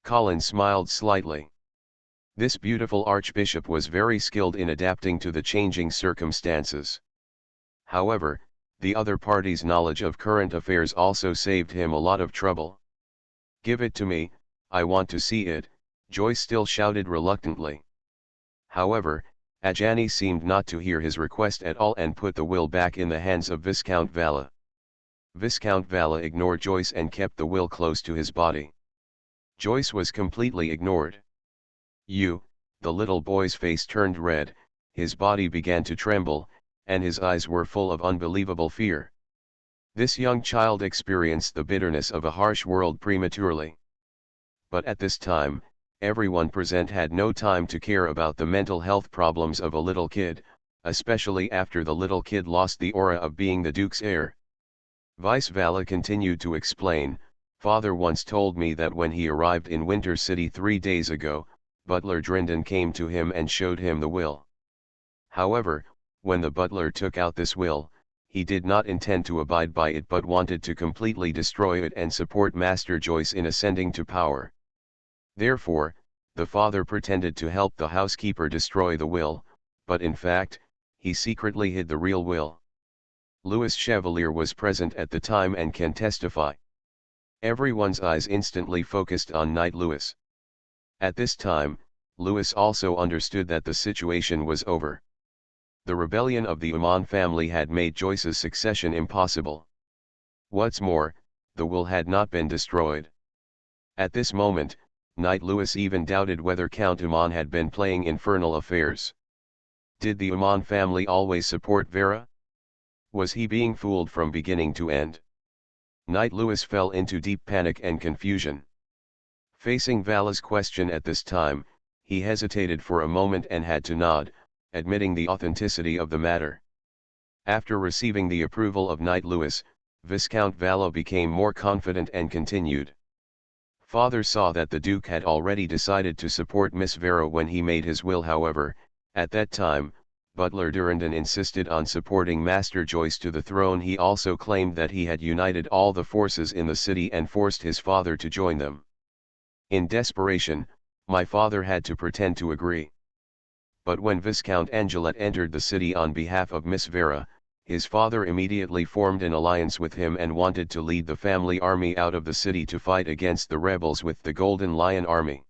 Colin smiled slightly. This beautiful archbishop was very skilled in adapting to the changing circumstances. However, the other party's knowledge of current affairs also saved him a lot of trouble. Give it to me, I want to see it, Joyce still shouted reluctantly. However, Ajani seemed not to hear his request at all and put the will back in the hands of Viscount Vala. Viscount Vala ignored Joyce and kept the will close to his body. Joyce was completely ignored. The little boy's face turned red, his body began to tremble, and his eyes were full of unbelievable fear. This young child experienced the bitterness of a harsh world prematurely. But at this time, everyone present had no time to care about the mental health problems of a little kid, especially after the little kid lost the aura of being the Duke's heir. Vice Vala continued to explain, Father once told me that when he arrived in Winter City 3 days ago, Butler Drinden came to him and showed him the will. However, when the butler took out this will, he did not intend to abide by it but wanted to completely destroy it and support Master Joyce in ascending to power. Therefore, the father pretended to help the housekeeper destroy the will, but in fact, he secretly hid the real will. Louis Chevalier was present at the time and can testify. Everyone's eyes instantly focused on Knight Louis. At this time, Louis also understood that the situation was over. The rebellion of the Uman family had made Joyce's succession impossible. What's more, the will had not been destroyed. At this moment, Knight Louis even doubted whether Count Uman had been playing infernal affairs. Did the Uman family always support Vera? Was he being fooled from beginning to end? Knight Louis fell into deep panic and confusion. Facing Vala's question at this time, he hesitated for a moment and had to nod, admitting the authenticity of the matter. After receiving the approval of Knight Louis, Viscount Vala became more confident and continued. Father saw that the Duke had already decided to support Miss Vera when he made his will. However, at that time, Butler Durrandon insisted on supporting Master Joyce to the throne. He also claimed that he had united all the forces in the city and forced his father to join them. In desperation, my father had to pretend to agree. But when Viscount Angelet entered the city on behalf of Miss Vera, his father immediately formed an alliance with him and wanted to lead the family army out of the city to fight against the rebels with the Golden Lion Army.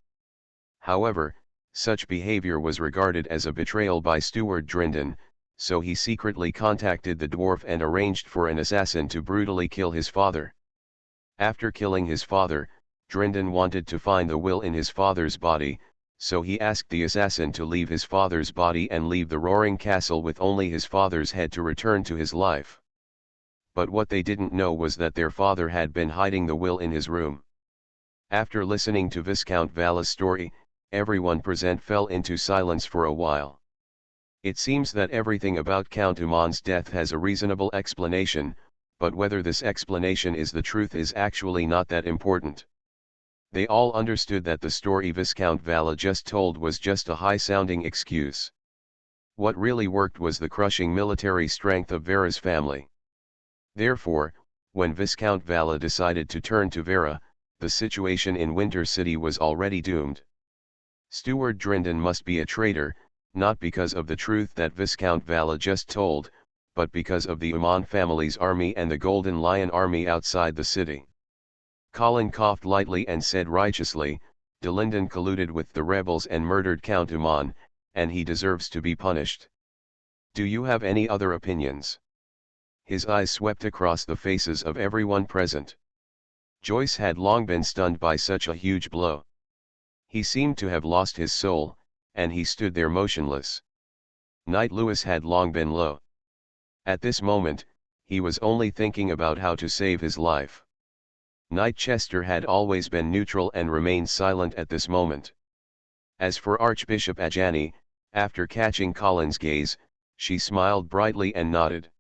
However, such behavior was regarded as a betrayal by Steward Drinden, so he secretly contacted the dwarf and arranged for an assassin to brutally kill his father. After killing his father, Drinden wanted to find the will in his father's body, so he asked the assassin to leave his father's body and leave the roaring castle with only his father's head to return to his life. But what they didn't know was that their father had been hiding the will in his room. After listening to Viscount Vala's story, everyone present fell into silence for a while. It seems that everything about Count Uman's death has a reasonable explanation, but whether this explanation is the truth is actually not that important. They all understood that the story Viscount Vala just told was just a high-sounding excuse. What really worked was the crushing military strength of Vera's family. Therefore, when Viscount Vala decided to turn to Vera, the situation in Winter City was already doomed. Steward Drindon must be a traitor, not because of the truth that Viscount Vala just told, but because of the Uman family's army and the Golden Lion army outside the city. Colin coughed lightly and said righteously, "Delindon colluded with the rebels and murdered Count Uman, and he deserves to be punished. Do you have any other opinions?" His eyes swept across the faces of everyone present. Joyce had long been stunned by such a huge blow. He seemed to have lost his soul, and he stood there motionless. Knight Lewis had long been low. At this moment, he was only thinking about how to save his life. Knight Chester had always been neutral and remained silent at this moment. As for Archbishop Ajani, after catching Colin's gaze, she smiled brightly and nodded.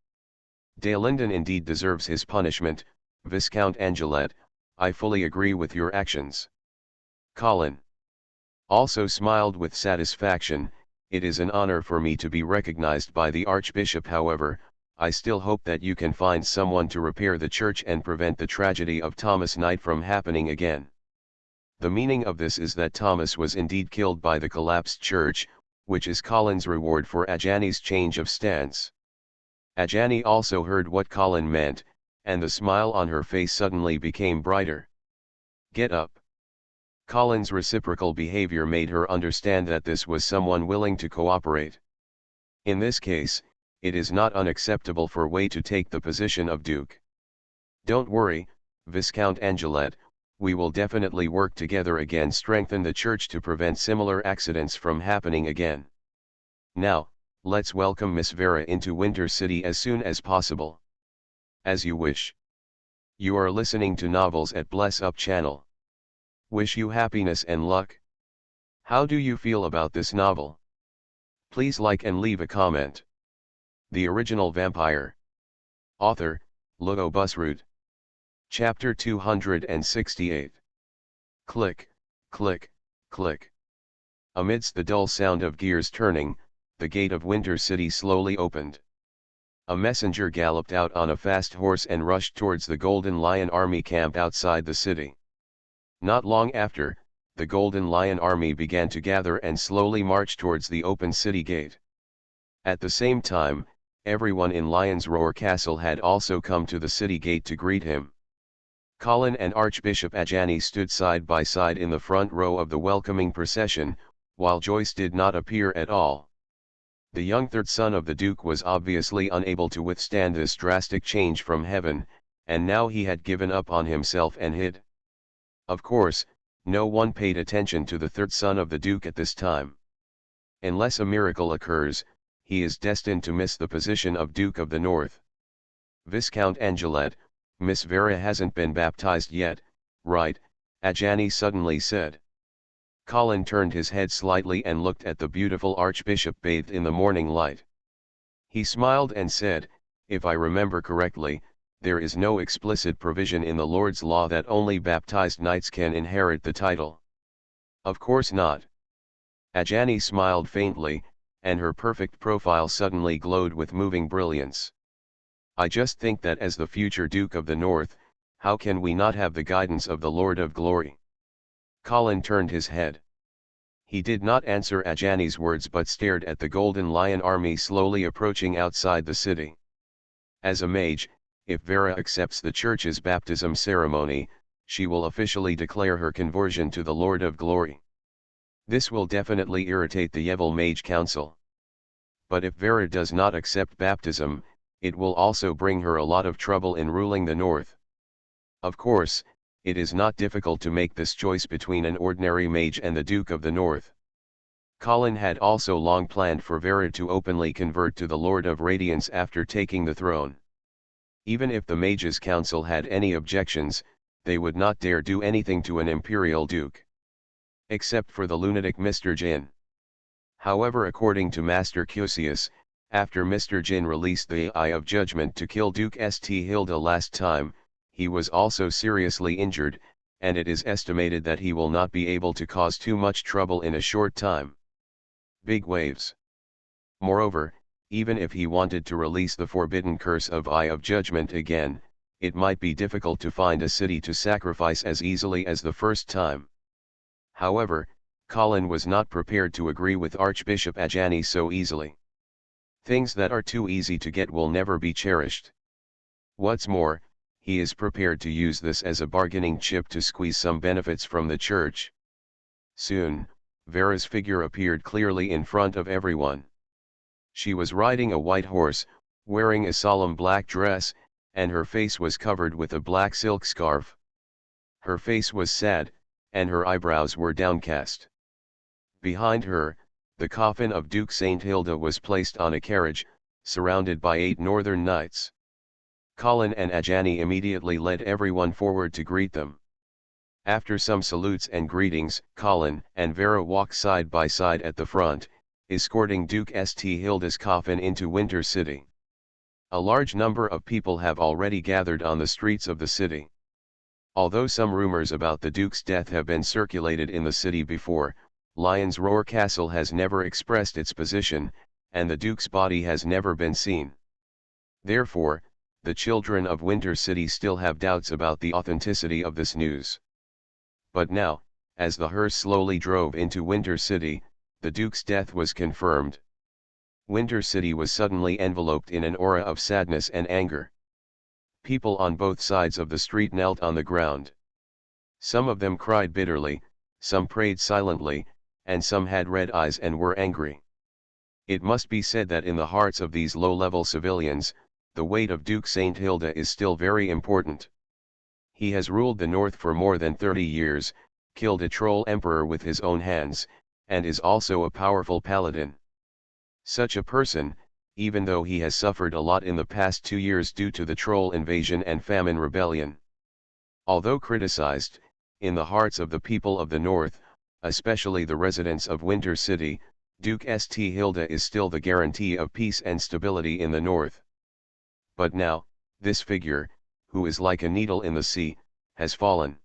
"Delindon indeed deserves his punishment, Viscount Angelet, I fully agree with your actions." Colin also smiled with satisfaction. "It is an honor for me to be recognized by the Archbishop. However, I still hope that you can find someone to repair the church and prevent the tragedy of Thomas Knight from happening again." The meaning of this is that Thomas was indeed killed by the collapsed church, which is Colin's reward for Ajani's change of stance. Ajani also heard what Colin meant, and the smile on her face suddenly became brighter. "Get up." Colin's reciprocal behavior made her understand that this was someone willing to cooperate. In this case, it is not unacceptable for Way to take the position of Duke. "Don't worry, Viscount Angelet, we will definitely work together again, strengthen the church to prevent similar accidents from happening again. Now, let's welcome Miss Vera into Winter City as soon as possible." "As you wish." You are listening to Novels at Bless Up channel. Wish you happiness and luck. How do you feel about this novel? Please like and leave a comment. The Original Vampire. Author, Ludo Busroot. Chapter 268. Click, click, click. Amidst the dull sound of gears turning, the gate of Winter City slowly opened. A messenger galloped out on a fast horse and rushed towards the Golden Lion army camp outside the city. Not long after, the Golden Lion army began to gather and slowly march towards the open city gate. At the same time, everyone in Lion's Roar Castle had also come to the city gate to greet him. Colin and Archbishop Ajani stood side by side in the front row of the welcoming procession, while Joyce did not appear at all. The young third son of the Duke was obviously unable to withstand this drastic change from heaven, and now he had given up on himself and hid. Of course, no one paid attention to the third son of the Duke at this time. Unless a miracle occurs, he is destined to miss the position of Duke of the North. "Viscount Angelet, Miss Vera hasn't been baptized yet, right?" Ajani suddenly said. Colin turned his head slightly and looked at the beautiful Archbishop bathed in the morning light. He smiled and said, "If I remember correctly, there is no explicit provision in the Lord's law that only baptized knights can inherit the title." "Of course not." Ajani smiled faintly, and her perfect profile suddenly glowed with moving brilliance. "I just think that as the future Duke of the North, how can we not have the guidance of the Lord of Glory?" Colin turned his head. He did not answer Ajani's words but stared at the Golden Lion army slowly approaching outside the city. As a mage, if Vera accepts the church's baptism ceremony, she will officially declare her conversion to the Lord of Glory. This will definitely irritate the Evil Mage Council. But if Vera does not accept baptism, it will also bring her a lot of trouble in ruling the North. Of course, it is not difficult to make this choice between an ordinary mage and the Duke of the North. Colin had also long planned for Vera to openly convert to the Lord of Radiance after taking the throne. Even if the Mages' Council had any objections, they would not dare do anything to an Imperial Duke. Except for the lunatic Mr. Jin. However, according to Master Cusius, after Mr. Jin released the Eye of Judgment to kill Duke St. Hilda last time, he was also seriously injured, and it is estimated that he will not be able to cause too much trouble in a short time. Big waves. Moreover, even if he wanted to release the forbidden curse of Eye of Judgment again, it might be difficult to find a city to sacrifice as easily as the first time. However, Colin was not prepared to agree with Archbishop Ajani so easily. Things that are too easy to get will never be cherished. What's more, he is prepared to use this as a bargaining chip to squeeze some benefits from the church. Soon, Vera's figure appeared clearly in front of everyone. She was riding a white horse, wearing a solemn black dress, and her face was covered with a black silk scarf. Her face was sad, and her eyebrows were downcast. Behind her, the coffin of Duke St. Hilda was placed on a carriage, surrounded by 8 northern knights. Colin and Ajani immediately led everyone forward to greet them. After some salutes and greetings, Colin and Vera walked side by side at the front, escorting Duke St. Hilda's coffin into Winter City. A large number of people have already gathered on the streets of the city. Although some rumors about the Duke's death have been circulated in the city before, Lion's Roar Castle has never expressed its position, and the Duke's body has never been seen. Therefore, the children of Winter City still have doubts about the authenticity of this news. But now, as the hearse slowly drove into Winter City, the Duke's death was confirmed. Winter City was suddenly enveloped in an aura of sadness and anger. People on both sides of the street knelt on the ground. Some of them cried bitterly, some prayed silently, and some had red eyes and were angry. It must be said that in the hearts of these low-level civilians, the weight of Duke St. Hilda is still very important. He has ruled the North for more than 30 years, killed a troll emperor with his own hands, and is also a powerful paladin. Such a person, even though he has suffered a lot in the past 2 years due to the troll invasion and famine rebellion. Although criticized, in the hearts of the people of the North, especially the residents of Winter City, Duke St. Hilda is still the guarantee of peace and stability in the North. But now, this figure, who is like a needle in the sea, has fallen.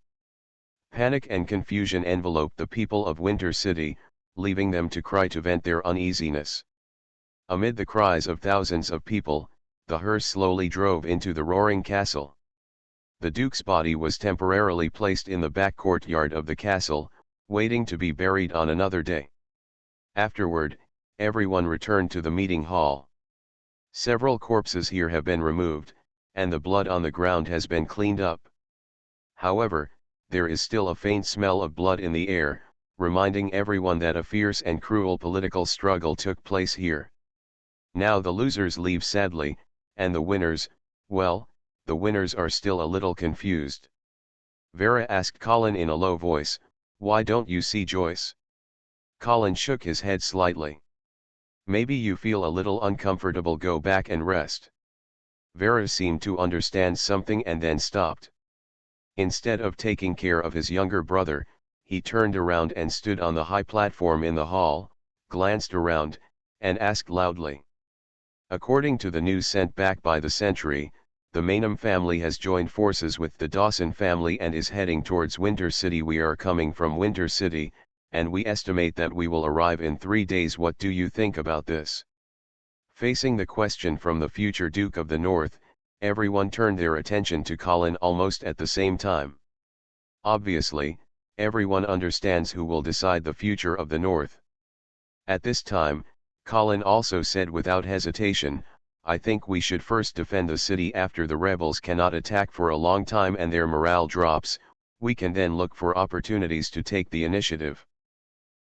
Panic and confusion enveloped the people of Winter City, leaving them to cry to vent their uneasiness. Amid the cries of thousands of people, the hearse slowly drove into the roaring castle. The Duke's body was temporarily placed in the back courtyard of the castle, waiting to be buried on another day. Afterward, everyone returned to the meeting hall. Several corpses here have been removed, and the blood on the ground has been cleaned up. However, there is still a faint smell of blood in the air, reminding everyone that a fierce and cruel political struggle took place here. Now the losers leave sadly, and the winners, well, the winners are still a little confused. Vera asked Colin in a low voice, "Why don't you see Joyce?" Colin shook his head slightly. "Maybe you feel a little uncomfortable, go back and rest." Vera seemed to understand something and then stopped. Instead of taking care of his younger brother, he turned around and stood on the high platform in the hall, glanced around, and asked loudly. According to the news sent back by the sentry, the Maynham family has joined forces with the Dawson family and is heading towards Winter City. We are coming from Winter City, and we estimate that we will arrive in 3 days. What do you think about this? Facing the question from the future Duke of the North, everyone turned their attention to Colin almost at the same time. Obviously, everyone understands who will decide the future of the North. At this time, Colin also said without hesitation, "I think we should first defend the city. After the rebels cannot attack for a long time and their morale drops, we can then look for opportunities to take the initiative."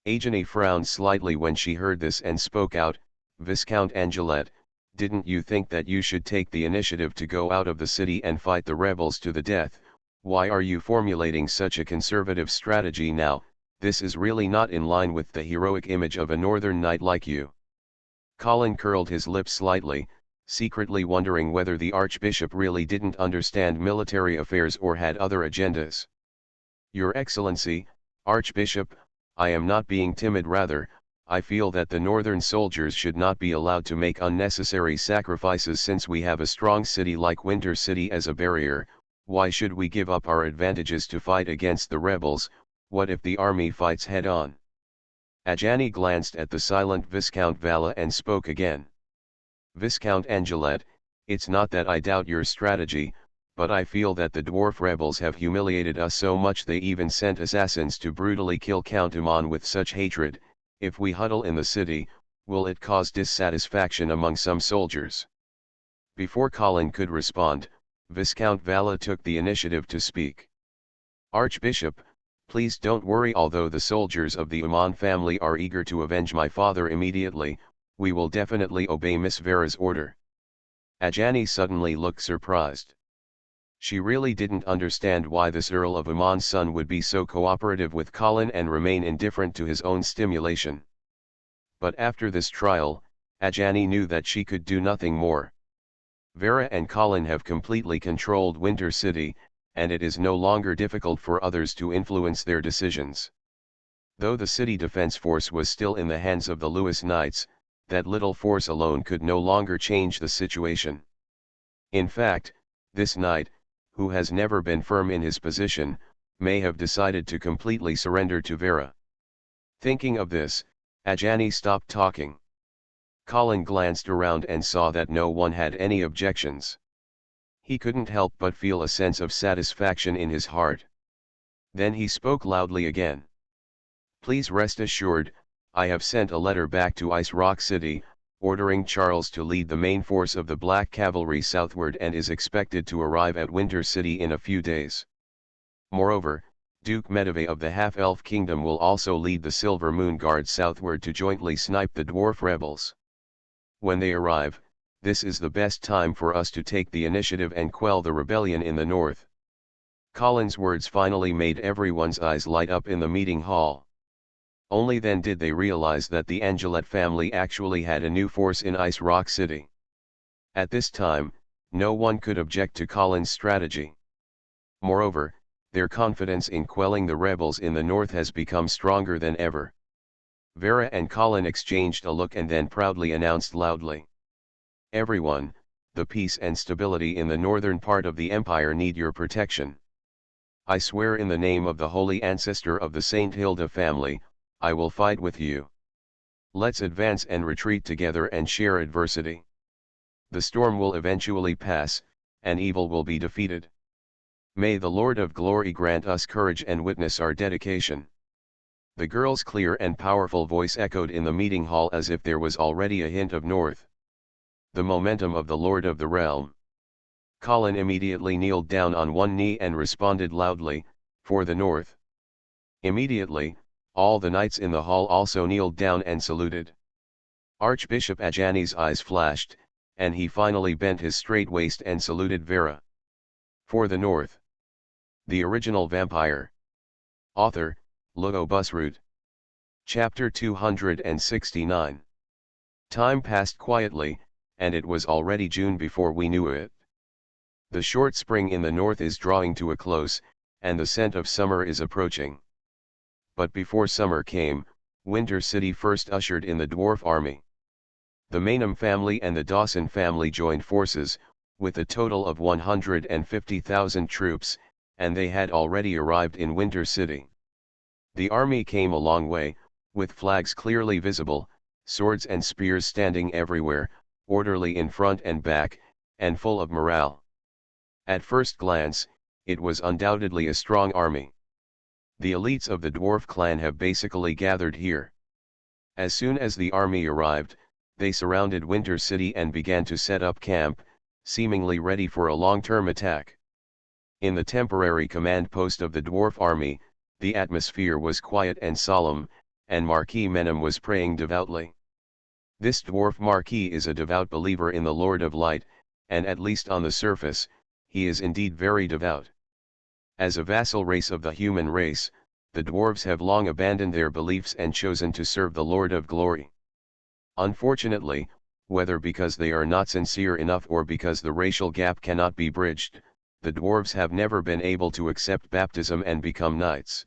Ajani frowned slightly when she heard this and spoke out, "Viscount Angelet, didn't you think that you should take the initiative to go out of the city and fight the rebels to the death? Why are you formulating such a conservative strategy now? This is really not in line with the heroic image of a northern knight like you." Colin curled his lips slightly, secretly wondering whether the Archbishop really didn't understand military affairs or had other agendas. "Your Excellency, Archbishop, I am not being timid, rather, I feel that the northern soldiers should not be allowed to make unnecessary sacrifices since we have a strong city like Winter City as a barrier. Why should we give up our advantages to fight against the rebels? What if the army fights head-on? Ajani glanced at the silent Viscount Vala and spoke again. Viscount Angelet, it's not that I doubt your strategy, but I feel that the dwarf rebels have humiliated us so much they even sent assassins to brutally kill Count Iman with such hatred. If we huddle in the city, will it cause dissatisfaction among some soldiers? Before Colin could respond, Viscount Vala took the initiative to speak. Archbishop, please don't worry. Although the soldiers of the Iman family are eager to avenge my father immediately, we will definitely obey Miss Vera's order. Ajani suddenly looked surprised. She really didn't understand why this Earl of Iman's son would be so cooperative with Colin and remain indifferent to his own stimulation. But after this trial, Ajani knew that she could do nothing more. Vera and Colin have completely controlled Winter City, and it is no longer difficult for others to influence their decisions. Though the city defense force was still in the hands of the Lewis Knights, that little force alone could no longer change the situation. In fact, this knight, who has never been firm in his position, may have decided to completely surrender to Vera. Thinking of this, Ajani stopped talking. Colin glanced around and saw that no one had any objections. He couldn't help but feel a sense of satisfaction in his heart. Then he spoke loudly again. Please rest assured, I have sent a letter back to Ice Rock City, ordering Charles to lead the main force of the Black Cavalry southward and is expected to arrive at Winter City in a few days. Moreover, Duke Medivh of the Half-Elf Kingdom will also lead the Silver Moon Guard southward to jointly snipe the dwarf rebels. When they arrive, this is the best time for us to take the initiative and quell the rebellion in the north. Colin's words finally made everyone's eyes light up in the meeting hall. Only then did they realize that the Angelet family actually had a new force in Ice Rock City. At this time, no one could object to Colin's strategy. Moreover, their confidence in quelling the rebels in the north has become stronger than ever. Vera and Colin exchanged a look and then proudly announced loudly. Everyone, the peace and stability in the northern part of the empire need your protection. I swear in the name of the holy ancestor of the Saint Hilda family, I will fight with you. Let's advance and retreat together and share adversity. The storm will eventually pass, and evil will be defeated. May the Lord of Glory grant us courage and witness our dedication. The girl's clear and powerful voice echoed in the meeting hall as if there was already a hint of north. The momentum of the Lord of the Realm. Colin immediately kneeled down on one knee and responded loudly, for the north. Immediately, all the knights in the hall also kneeled down and saluted. Archbishop Ajani's eyes flashed, and he finally bent his straight waist and saluted Vera. For the north. The Original Vampire. Author, Logo Busroot. Chapter 269. Time passed quietly, and it was already June before we knew it. The short spring in the north is drawing to a close, and the scent of summer is approaching. But before summer came, Winter City first ushered in the dwarf army. The Maynham family and the Dawson family joined forces, with a total of 150,000 troops, and they had already arrived in Winter City. The army came a long way, with flags clearly visible, swords and spears standing everywhere, orderly in front and back, and full of morale. At first glance, it was undoubtedly a strong army. The elites of the dwarf clan have basically gathered here. As soon as the army arrived, they surrounded Winter City and began to set up camp, seemingly ready for a long-term attack. In the temporary command post of the dwarf army, the atmosphere was quiet and solemn, and Marquis Menem was praying devoutly. This dwarf Marquis is a devout believer in the Lord of Light, and at least on the surface, he is indeed very devout. As a vassal race of the human race, the dwarves have long abandoned their beliefs and chosen to serve the Lord of Glory. Unfortunately, whether because they are not sincere enough or because the racial gap cannot be bridged, the dwarves have never been able to accept baptism and become knights.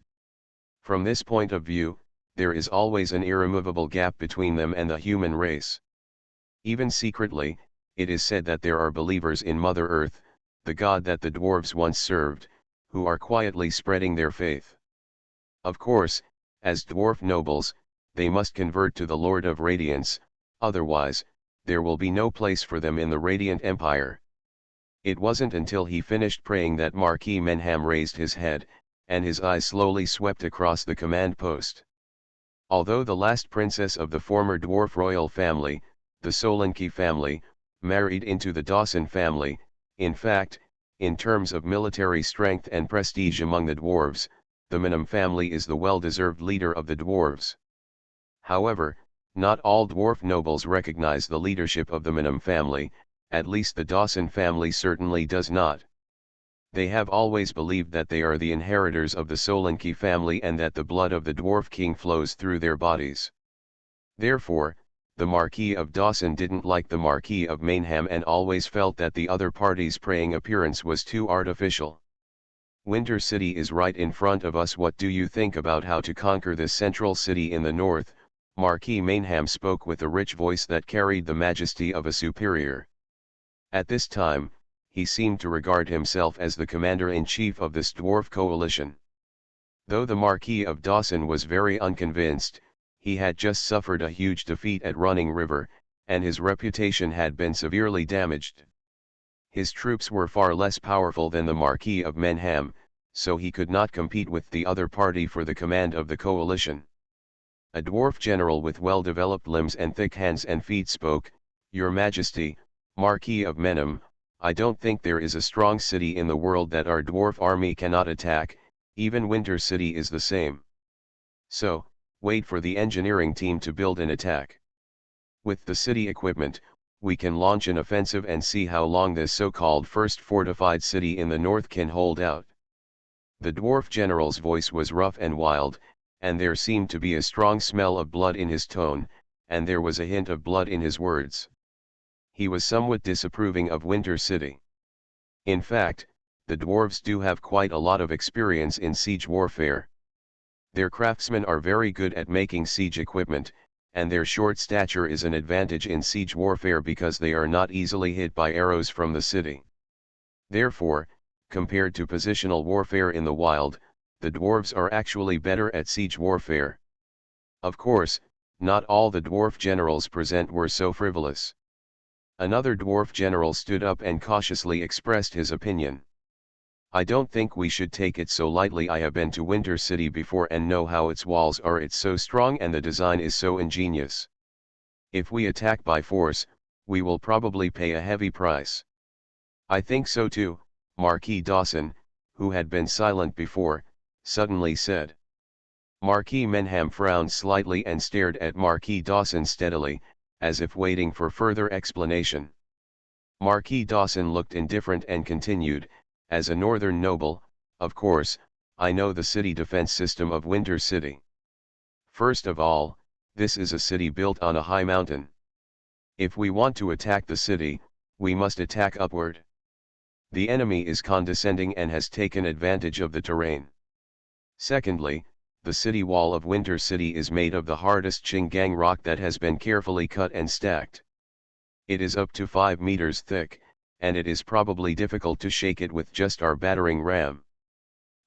From this point of view, there is always an irremovable gap between them and the human race. Even secretly, it is said that there are believers in Mother Earth, the god that the dwarves once served, who are quietly spreading their faith. Of course, as dwarf nobles, they must convert to the Lord of Radiance, otherwise, there will be no place for them in the Radiant Empire. It wasn't until he finished praying that Marquis Menham raised his head, and his eyes slowly swept across the command post. Although the last princess of the former dwarf royal family, the Solanke family, married into the Dawson family, in fact, in terms of military strength and prestige among the dwarves, the Menham family is the well-deserved leader of the dwarves. However, not all dwarf nobles recognize the leadership of the Menham family, at least the Dawson family certainly does not. They have always believed that they are the inheritors of the Solanke family and that the blood of the dwarf king flows through their bodies. Therefore, the Marquis of Dawson didn't like the Marquis of Menham and always felt that the other party's praying appearance was too artificial. Winter City is right in front of us. What do you think about how to conquer this central city in the north? Marquis Menham spoke with a rich voice that carried the majesty of a superior. At this time, he seemed to regard himself as the commander-in-chief of this dwarf coalition. Though the Marquis of Dawson was very unconvinced, he had just suffered a huge defeat at Running River, and his reputation had been severely damaged. His troops were far less powerful than the Marquis of Menham, so he could not compete with the other party for the command of the coalition. A dwarf general with well-developed limbs and thick hands and feet spoke, "Your Majesty, Marquis of Menham, I don't think there is a strong city in the world that our dwarf army cannot attack, even Winter City is the same. So, wait for the engineering team to build an attack. With the city equipment, we can launch an offensive and see how long this so-called first fortified city in the north can hold out." The dwarf general's voice was rough and wild, and there seemed to be a strong smell of blood in his tone, and there was a hint of blood in his words. He was somewhat disapproving of Winter City. In fact, the dwarves do have quite a lot of experience in siege warfare. Their craftsmen are very good at making siege equipment, and their short stature is an advantage in siege warfare because they are not easily hit by arrows from the city. Therefore, compared to positional warfare in the wild, the dwarves are actually better at siege warfare. Of course, not all the dwarf generals present were so frivolous. Another dwarf general stood up and cautiously expressed his opinion. "I don't think we should take it so lightly. I have been to Winter City before and know how its walls are. It's so strong and the design is so ingenious. If we attack by force, we will probably pay a heavy price." "I think so too," Marquis Dawson, who had been silent before, suddenly said. Marquis Menham frowned slightly and stared at Marquis Dawson steadily, as if waiting for further explanation. Marquis Dawson looked indifferent and continued, "As a northern noble, of course, I know the city defense system of Winter City. First of all, this is a city built on a high mountain. If we want to attack the city, we must attack upward. The enemy is condescending and has taken advantage of the terrain. Secondly, the city wall of Winter City is made of the hardest Chingang rock that has been carefully cut and stacked. It is up to 5 meters thick, and it is probably difficult to shake it with just our battering ram.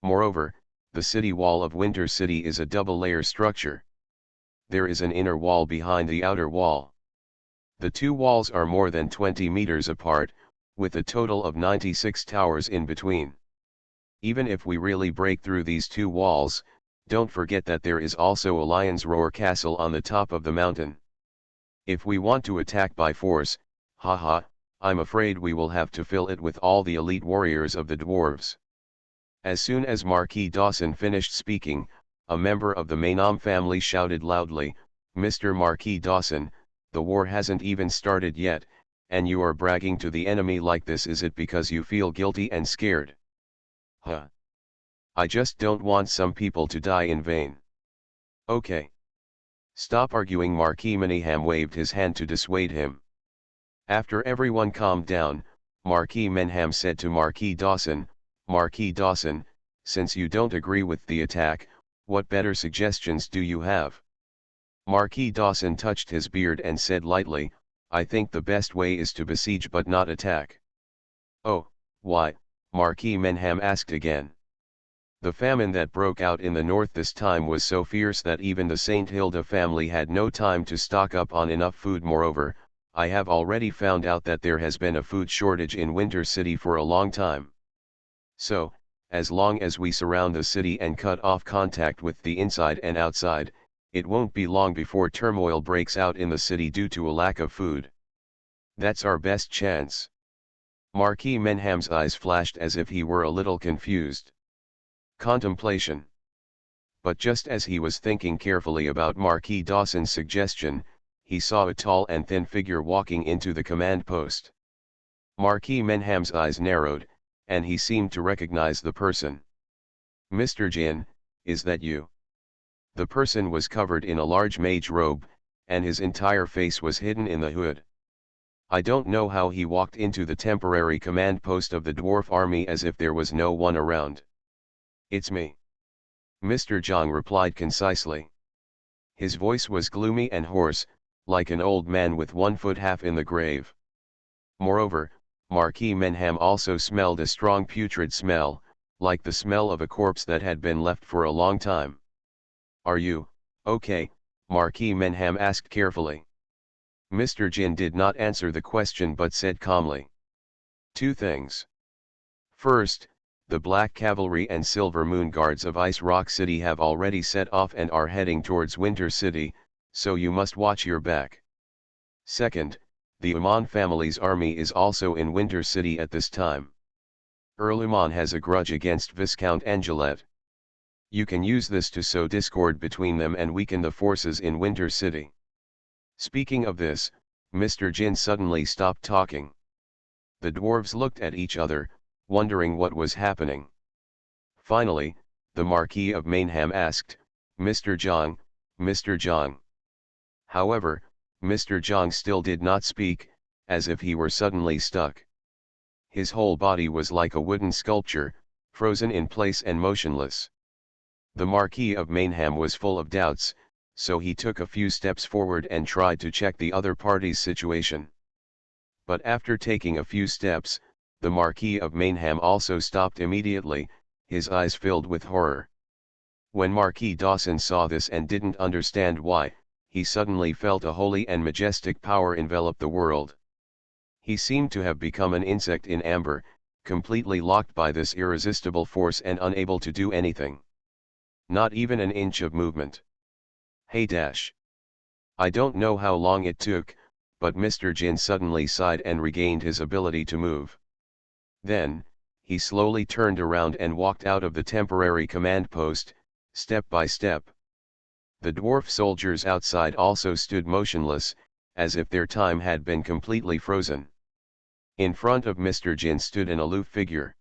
Moreover, the city wall of Winter City is a double-layer structure. There is an inner wall behind the outer wall. The two walls are more than 20 meters apart, with a total of 96 towers in between. Even if we really break through these two walls, don't forget that there is also a Lion's Roar castle on the top of the mountain. If we want to attack by force, haha, I'm afraid we will have to fill it with all the elite warriors of the dwarves." As soon as Marquis Dawson finished speaking, a member of the Menham family shouted loudly, "Mr. Marquis Dawson, the war hasn't even started yet, and you are bragging to the enemy like this. Is it because you feel guilty and scared? Huh. I just don't want some people to die in vain." "Okay. Stop arguing." Marquis Menham waved his hand to dissuade him. After everyone calmed down, Marquis Menham said to Marquis Dawson, "Marquis Dawson, since you don't agree with the attack, what better suggestions do you have?" Marquis Dawson touched his beard and said lightly, I think the best way is to besiege but not attack. Oh, why? Marquis Menham asked again. The famine that broke out in the north this time was so fierce that even the St. Hilda family had no time to stock up on enough food. Moreover, I have already found out that there has been a food shortage in Winter City for a long time. So, as long as we surround the city and cut off contact with the inside and outside, it won't be long before turmoil breaks out in the city due to a lack of food. That's our best chance. Marquis Menham's eyes flashed as if he were a little confused. Contemplation. But just as he was thinking carefully about Marquis Dawson's suggestion, he saw a tall and thin figure walking into the command post. Marquis Menham's eyes narrowed, and he seemed to recognize the person. Mr. Jin, is that you? The person was covered in a large mage robe, and his entire face was hidden in the hood. I don't know how he walked into the temporary command post of the dwarf army as if there was no one around. It's me. Mr. Zhang replied concisely. His voice was gloomy and hoarse, like an old man with one foot half in the grave. Moreover, Marquis Menham also smelled a strong putrid smell, like the smell of a corpse that had been left for a long time. Are you, okay? Marquis Menham asked carefully. Mr. Jin did not answer the question but said calmly. Two things. First, the Black Cavalry and Silver Moon Guards of Ice Rock City have already set off and are heading towards Winter City, so you must watch your back. Second, the Uman family's army is also in Winter City at this time. Earl Uman has a grudge against Viscount Angelet. You can use this to sow discord between them and weaken the forces in Winter City. Speaking of this, Mr. Jin suddenly stopped talking. The dwarves looked at each other, wondering what was happening. Finally, the Marquis of Menham asked, Mr. Zhang, Mr. Zhang. However, Mr. Zhang still did not speak, as if he were suddenly stuck. His whole body was like a wooden sculpture, frozen in place and motionless. The Marquis of Menham was full of doubts, so he took a few steps forward and tried to check the other party's situation. But after taking a few steps, the Marquis of Menham also stopped immediately, his eyes filled with horror. When Marquis Dawson saw this and didn't understand why, he suddenly felt a holy and majestic power envelop the world. He seemed to have become an insect in amber, completely locked by this irresistible force and unable to do anything. Not even an inch of movement. Hey dash. I don't know how long it took, but Mr. Jin suddenly sighed and regained his ability to move. Then, he slowly turned around and walked out of the temporary command post, step by step. The dwarf soldiers outside also stood motionless, as if their time had been completely frozen. In front of Mr. Jin stood an aloof figure.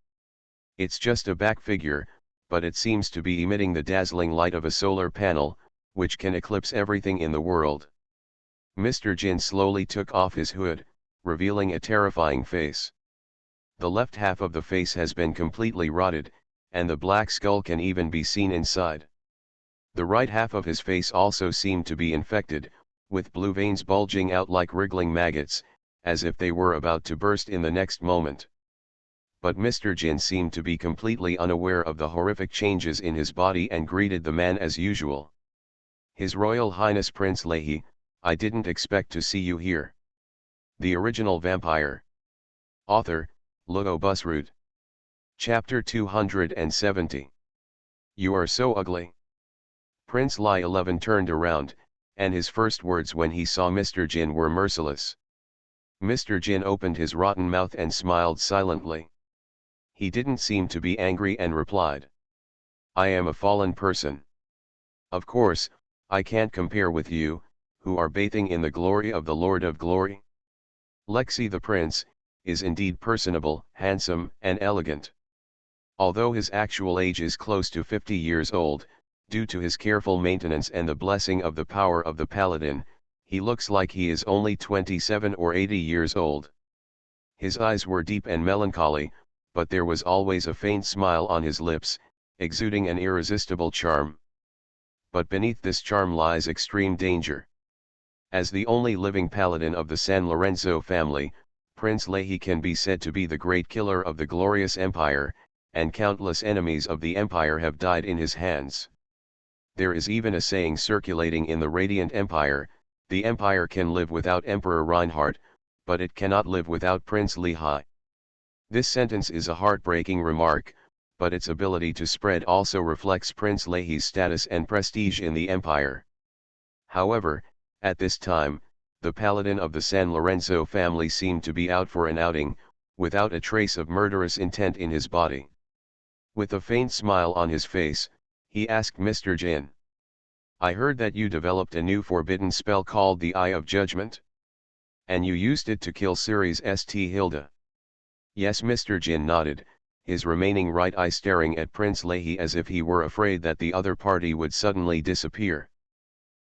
It's just a back figure, but it seems to be emitting the dazzling light of a solar panel, which can eclipse everything in the world. Mr. Jin slowly took off his hood, revealing a terrifying face. The left half of the face has been completely rotted, and the black skull can even be seen inside. The right half of his face also seemed to be infected, with blue veins bulging out like wriggling maggots, as if they were about to burst in the next moment. But Mr. Jin seemed to be completely unaware of the horrific changes in his body and greeted the man as usual. His Royal Highness Prince Leahy, I didn't expect to see you here. The Original Vampire. Author, Logo Busroot. Chapter 270. You are so ugly. Prince Lai 11 turned around, and his first words when he saw Mr. Jin were merciless. Mr. Jin opened his rotten mouth and smiled silently. He didn't seem to be angry and replied. I am a fallen person. Of course, I can't compare with you, who are bathing in the glory of the Lord of Glory. Lexi the Prince, is indeed personable, handsome, and elegant. Although his actual age is close to 50 years old, due to his careful maintenance and the blessing of the power of the Paladin, he looks like he is only 27 or 80 years old. His eyes were deep and melancholy, but there was always a faint smile on his lips, exuding an irresistible charm. but beneath this charm lies extreme danger. As the only living paladin of the San Lorenzo family, Prince Leahy can be said to be the great killer of the glorious empire, and countless enemies of the empire have died in his hands. There is even a saying circulating in the Radiant Empire: the empire can live without Emperor Reinhardt, but it cannot live without Prince Leahy. This sentence is a heartbreaking remark, but its ability to spread also reflects Prince Leahy's status and prestige in the empire. However, at this time, the paladin of the San Lorenzo family seemed to be out for an outing, without a trace of murderous intent in his body. With a faint smile on his face, he asked Mr. Jin. "I heard that you developed a new forbidden spell called the Eye of Judgment. And you used it to kill Ceres St. Hilda." Yes, Mr. Jin nodded, his remaining right eye staring at Prince Leahy as if he were afraid that the other party would suddenly disappear.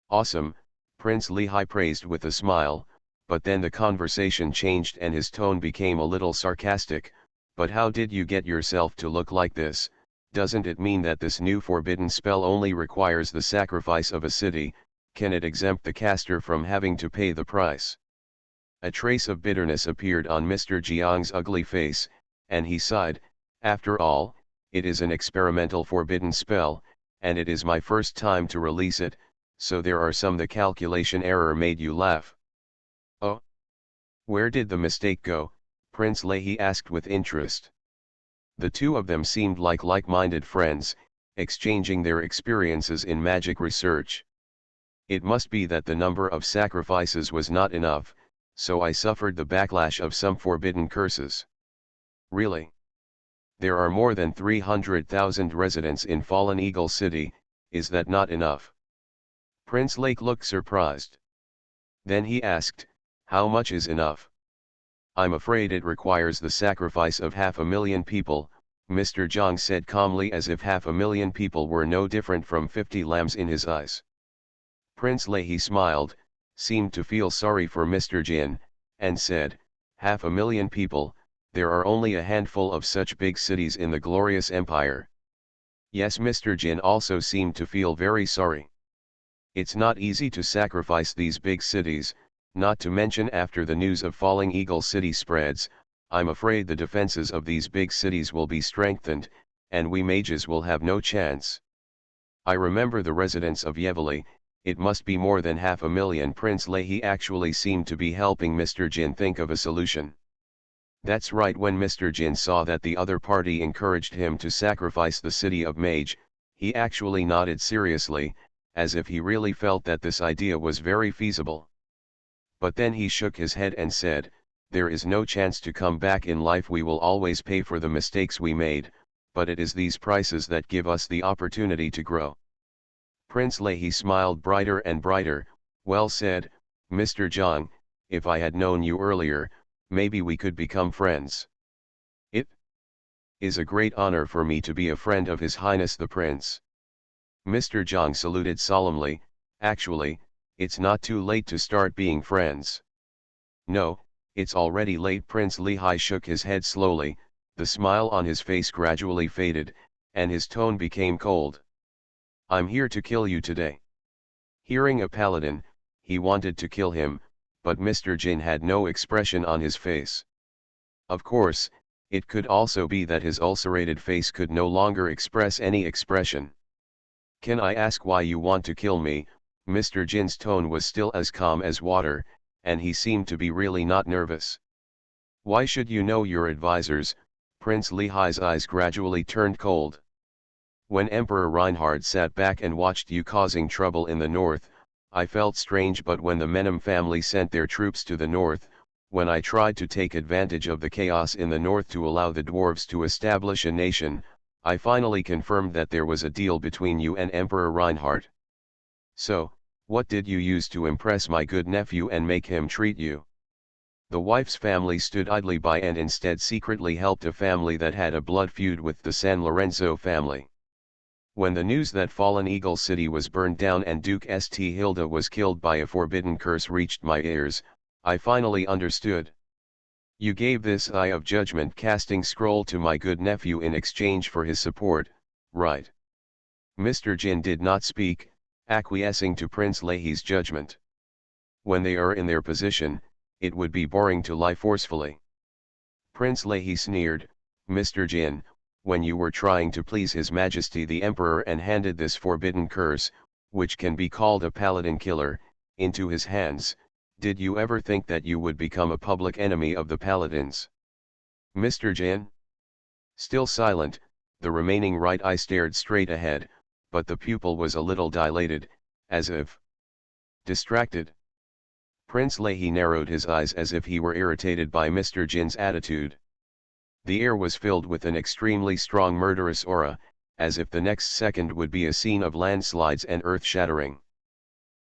"Awesome," Prince Leahy praised with a smile, but then the conversation changed and his tone became a little sarcastic. "But how did you get yourself to look like this? Doesn't it mean that this new forbidden spell only requires the sacrifice of a city? Can it exempt the caster from having to pay the price?" A trace of bitterness appeared on Mr. Jiang's ugly face, and he sighed. "After all, it is an experimental forbidden spell, and it is my first time to release it, so there are some the calculation error made you laugh." "Oh? Where did the mistake go?" Prince Leahy asked with interest. The two of them seemed like like-minded friends, exchanging their experiences in magic research. "It must be that the number of sacrifices was not enough, so I suffered the backlash of some forbidden curses." "Really? There are more than 300,000 residents in Fallen Eagle City, is that not enough?" Prince Lake looked surprised. Then he asked, "How much is enough?" "I'm afraid it requires the sacrifice of 500,000 people," Mr. Jiang said calmly, as if 500,000 people were no different from 50 lambs in his eyes. Prince Leahy smiled, seemed to feel sorry for Mr. Jin, and said, 500,000 people, there are only a handful of such big cities in the glorious empire." Yes, Mr. Jin also seemed to feel very sorry. It's not easy to sacrifice these big cities, not to mention after the news of Falling Eagle City spreads, I'm afraid the defenses of these big cities will be strengthened, and we mages will have no chance. I remember the residents of Yevili, it must be more than 500,000. Prince Leahy actually seemed to be helping Mr. Jin think of a solution. That's right. When Mr. Jin saw that the other party encouraged him to sacrifice the city of Mage, he actually nodded seriously, as if he really felt that this idea was very feasible. But then he shook his head and said, "There is no chance to come back in life. We will always pay for the mistakes we made, but it is these prices that give us the opportunity to grow." Prince Leahy smiled brighter and brighter. "Well said, Mr. Jiang, if I had known you earlier, maybe we could become friends. It is a great honor for me to be a friend of His Highness the Prince." Mr. Jiang saluted solemnly. "Actually, it's not too late to start being friends." "No, it's already late." Prince Leahy shook his head slowly, the smile on his face gradually faded, and his tone became cold. "I'm here to kill you today." Hearing a paladin, he wanted to kill him, but Mr. Jin had no expression on his face. Of course, it could also be that his ulcerated face could no longer express any expression. "Can I ask why you want to kill me?" Mr. Jin's tone was still as calm as water, and he seemed to be really not nervous. "Why should you know your advisors?" Prince Leahy's eyes gradually turned cold. "When Emperor Reinhard sat back and watched you causing trouble in the north, I felt strange, but when the Menem family sent their troops to the north, when I tried to take advantage of the chaos in the north to allow the dwarves to establish a nation, I finally confirmed that there was a deal between you and Emperor Reinhard. So, what did you use to impress my good nephew and make him treat you?" The wife's family stood idly by and instead secretly helped a family that had a blood feud with the San Lorenzo family. When the news that Fallen Eagle City was burned down and Duke St. Hilda was killed by a forbidden curse reached my ears, I finally understood. You gave this Eye of Judgment casting scroll to my good nephew in exchange for his support, right? Mr. Jin did not speak, acquiescing to Prince Leahy's judgment. When they are in their position, it would be boring to lie forcefully. Prince Leahy sneered, "Mr. Jin, when you were trying to please His Majesty the Emperor and handed this forbidden curse, which can be called a paladin killer, into his hands, did you ever think that you would become a public enemy of the paladins?" Mr. Jin? Still silent, the remaining right eye stared straight ahead, but the pupil was a little dilated, as if distracted. Prince Leahy narrowed his eyes as if he were irritated by Mr. Jin's attitude. The air was filled with an extremely strong murderous aura, as if the next second would be a scene of landslides and earth-shattering.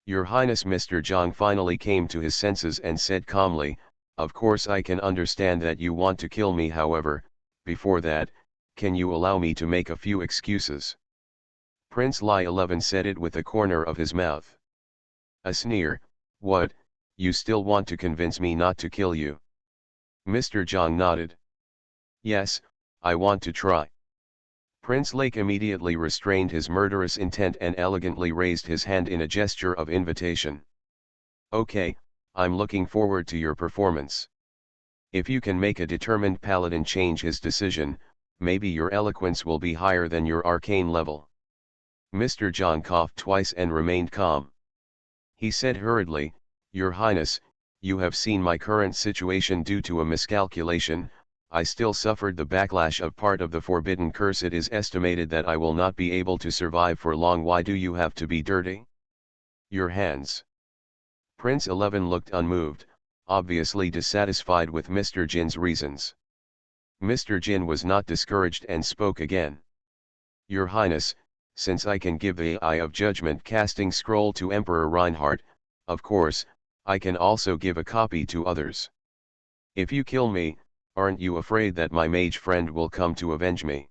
"Your Highness," Mr. Zhang finally came to his senses and said calmly, "of course I can understand that you want to kill me, however, before that, can you allow me to make a few excuses?" Prince Li 11 said it with a corner of his mouth. A sneer, "What, you still want to convince me not to kill you?" Mr. Zhang nodded. "Yes, I want to try." Prince Lake immediately restrained his murderous intent and elegantly raised his hand in a gesture of invitation. "Okay, I'm looking forward to your performance. If you can make a determined paladin change his decision, maybe your eloquence will be higher than your arcane level." Mr. John coughed twice and remained calm. He said hurriedly, "Your Highness, you have seen my current situation. Due to a miscalculation, I still suffered the backlash of part of the forbidden curse. It is estimated that I will not be able to survive for long. Why do you have to be dirty? Your hands." Prince 11 looked unmoved, obviously dissatisfied with Mr. Jin's reasons. Mr. Jin was not discouraged and spoke again. "Your Highness, since I can give the Eye of Judgment casting scroll to Emperor Reinhardt, of course, I can also give a copy to others. If you kill me, aren't you afraid that my mage friend will come to avenge me?"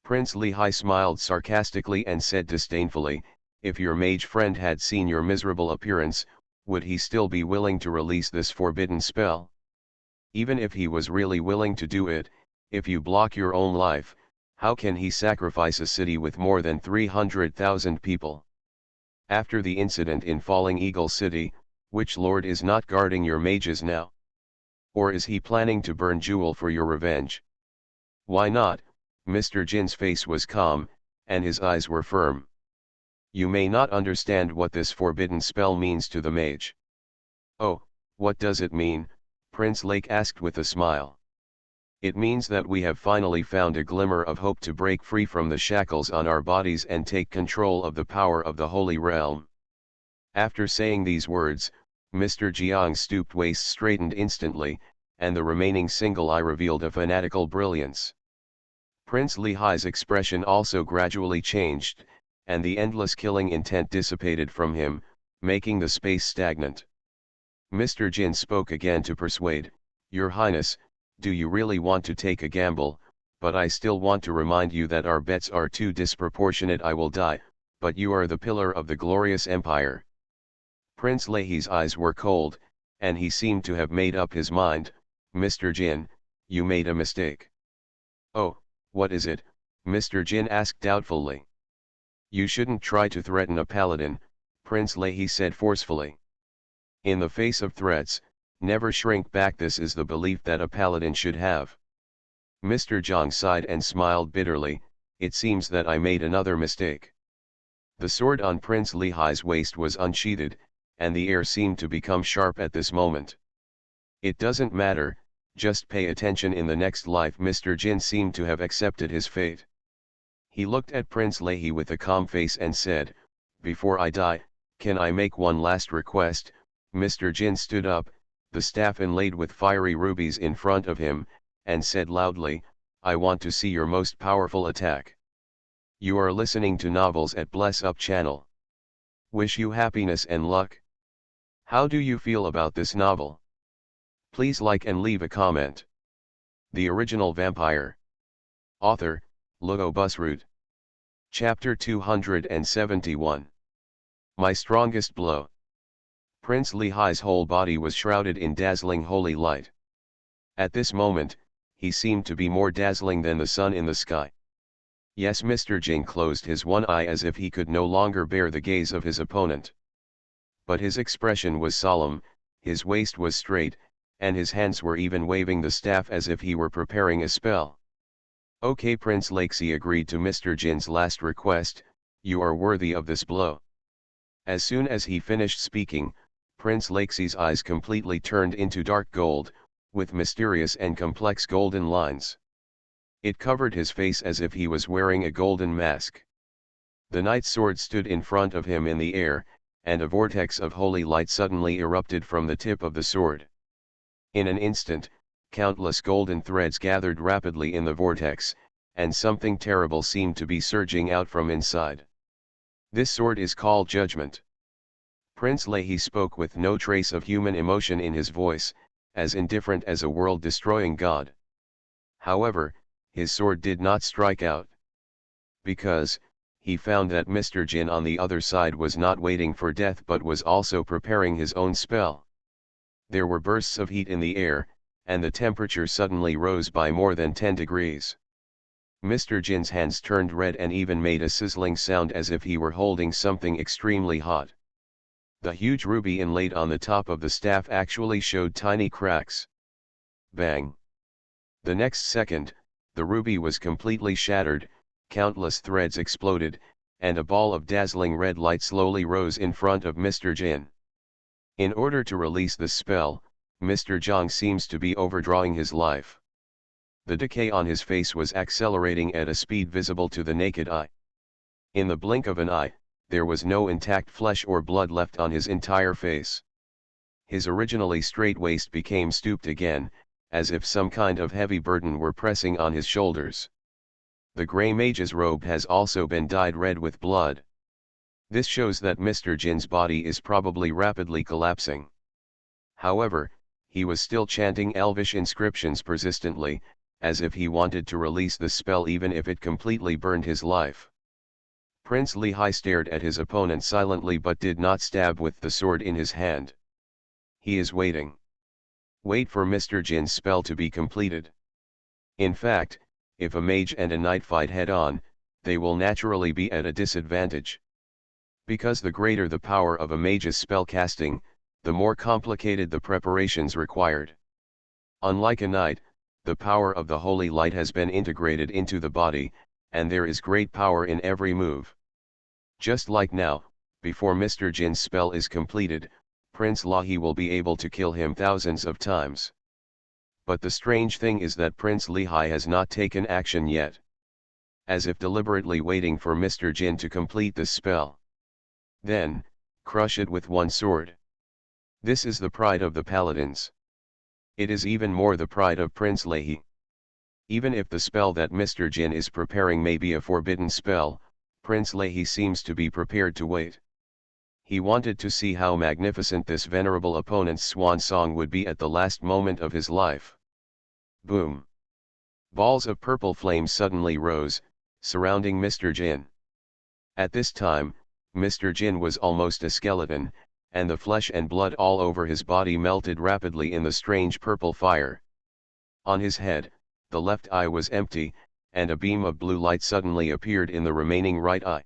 Prince Lehigh smiled sarcastically and said disdainfully, "If your mage friend had seen your miserable appearance, would he still be willing to release this forbidden spell? Even if he was really willing to do it, if you block your own life, how can he sacrifice a city with more than 300,000 people? After the incident in Falling Eagle City, which lord is not guarding your mages now? Or is he planning to burn Jewel for your revenge?" "Why not?" Mr. Jin's face was calm, and his eyes were firm. "You may not understand what this forbidden spell means to the mage." "Oh, what does it mean?" Prince Lake asked with a smile. "It means that we have finally found a glimmer of hope to break free from the shackles on our bodies and take control of the power of the Holy Realm." After saying these words, Mr. Jiang's stooped waist straightened instantly, and the remaining single eye revealed a fanatical brilliance. Prince Lehigh's expression also gradually changed, and the endless killing intent dissipated from him, making the space stagnant. Mr. Jin spoke again to persuade, "Your Highness, do you really want to take a gamble? But I still want to remind you that our bets are too disproportionate. I will die, but you are the pillar of the glorious empire." Prince Leahy's eyes were cold, and he seemed to have made up his mind. "Mr. Jin, you made a mistake." "Oh, what is it?" Mr. Jin asked doubtfully. "You shouldn't try to threaten a paladin," Prince Leahy said forcefully. "In the face of threats, never shrink back. This is the belief that a paladin should have." Mr. Zhang sighed and smiled bitterly, "It seems that I made another mistake." The sword on Prince Lehigh's waist was unsheathed, and the air seemed to become sharp at this moment. "It doesn't matter, just pay attention in the next life." Mr. Jin seemed to have accepted his fate. He looked at Prince Leahy with a calm face and said, "Before I die, can I make one last request?" Mr. Jin stood up, the staff inlaid with fiery rubies in front of him, and said loudly, "I want to see your most powerful attack." You are listening to Novels at Bless Up channel. Wish you happiness and luck. How do you feel about this novel? Please like and leave a comment. The Original Vampire. Author, Lugo Busroot. Chapter 271. My Strongest Blow. Prince Lehigh's whole body was shrouded in dazzling holy light. At this moment, he seemed to be more dazzling than the sun in the sky. Yes, Mr. Jin closed his one eye as if he could no longer bear the gaze of his opponent. But his expression was solemn, his waist was straight, and his hands were even waving the staff as if he were preparing a spell. Okay, Prince Lakesy agreed to Mr. Jin's last request, you are worthy of this blow. As soon as he finished speaking, Prince Lakesy's eyes completely turned into dark gold, with mysterious and complex golden lines. It covered his face as if he was wearing a golden mask. The knight's sword stood in front of him in the air, and a vortex of holy light suddenly erupted from the tip of the sword. In an instant, countless golden threads gathered rapidly in the vortex, and something terrible seemed to be surging out from inside. This sword is called Judgment. Prince Leahy spoke with no trace of human emotion in his voice, as indifferent as a world-destroying god. However, his sword did not strike out. Because, he found that Mr. Jin on the other side was not waiting for death but was also preparing his own spell. There were bursts of heat in the air, and the temperature suddenly rose by more than 10 degrees. Mr. Jin's hands turned red and even made a sizzling sound as if he were holding something extremely hot. The huge ruby inlaid on the top of the staff actually showed tiny cracks. Bang! The next second, the ruby was completely shattered, countless threads exploded, and a ball of dazzling red light slowly rose in front of Mr. Jin. In order to release the spell, Mr. Zhang seems to be overdrawing his life. The decay on his face was accelerating at a speed visible to the naked eye. In the blink of an eye, there was no intact flesh or blood left on his entire face. His originally straight waist became stooped again, as if some kind of heavy burden were pressing on his shoulders. The grey mage's robe has also been dyed red with blood. This shows that Mr. Jin's body is probably rapidly collapsing. However, he was still chanting elvish inscriptions persistently, as if he wanted to release the spell even if it completely burned his life. Prince Lehigh stared at his opponent silently but did not stab with the sword in his hand. He is waiting. Wait for Mr. Jin's spell to be completed. In fact, if a mage and a knight fight head-on, they will naturally be at a disadvantage. Because the greater the power of a mage's spell casting, the more complicated the preparations required. Unlike a knight, the power of the holy light has been integrated into the body, and there is great power in every move. Just like now, before Mr. Jin's spell is completed, Prince Lahi will be able to kill him thousands of times. But the strange thing is that Prince Lehigh has not taken action yet. As if deliberately waiting for Mr. Jin to complete this spell. Then, crush it with one sword. This is the pride of the paladins. It is even more the pride of Prince Leahy. Even if the spell that Mr. Jin is preparing may be a forbidden spell, Prince Leahy seems to be prepared to wait. He wanted to see how magnificent this venerable opponent's swan song would be at the last moment of his life. Boom! Balls of purple flame suddenly rose, surrounding Mr. Jin. At this time, Mr. Jin was almost a skeleton, and the flesh and blood all over his body melted rapidly in the strange purple fire. On his head, the left eye was empty, and a beam of blue light suddenly appeared in the remaining right eye.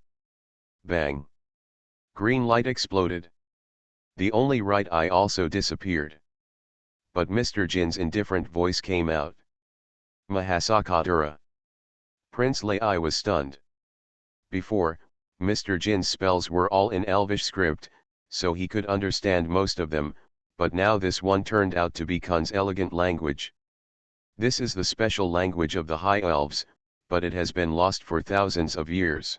Bang! Green light exploded. The only right eye also disappeared. But Mr. Jin's indifferent voice came out. Mahasakadura. Prince Leahy was stunned. Before, Mr. Jin's spells were all in Elvish script, so he could understand most of them, but now this one turned out to be Khan's elegant language. This is the special language of the High Elves, but it has been lost for thousands of years.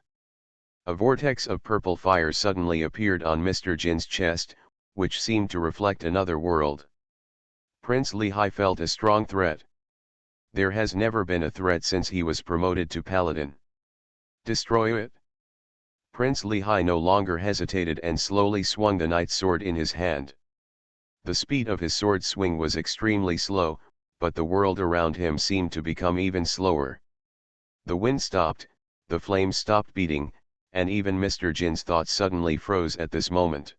A vortex of purple fire suddenly appeared on Mr. Jin's chest, which seemed to reflect another world. Prince Lehigh felt a strong threat. There has never been a threat since he was promoted to Paladin. Destroy it! Prince Lehigh no longer hesitated and slowly swung the knight's sword in his hand. The speed of his sword swing was extremely slow, but the world around him seemed to become even slower. The wind stopped, the flames stopped beating, and even Mr. Jin's thoughts suddenly froze at this moment.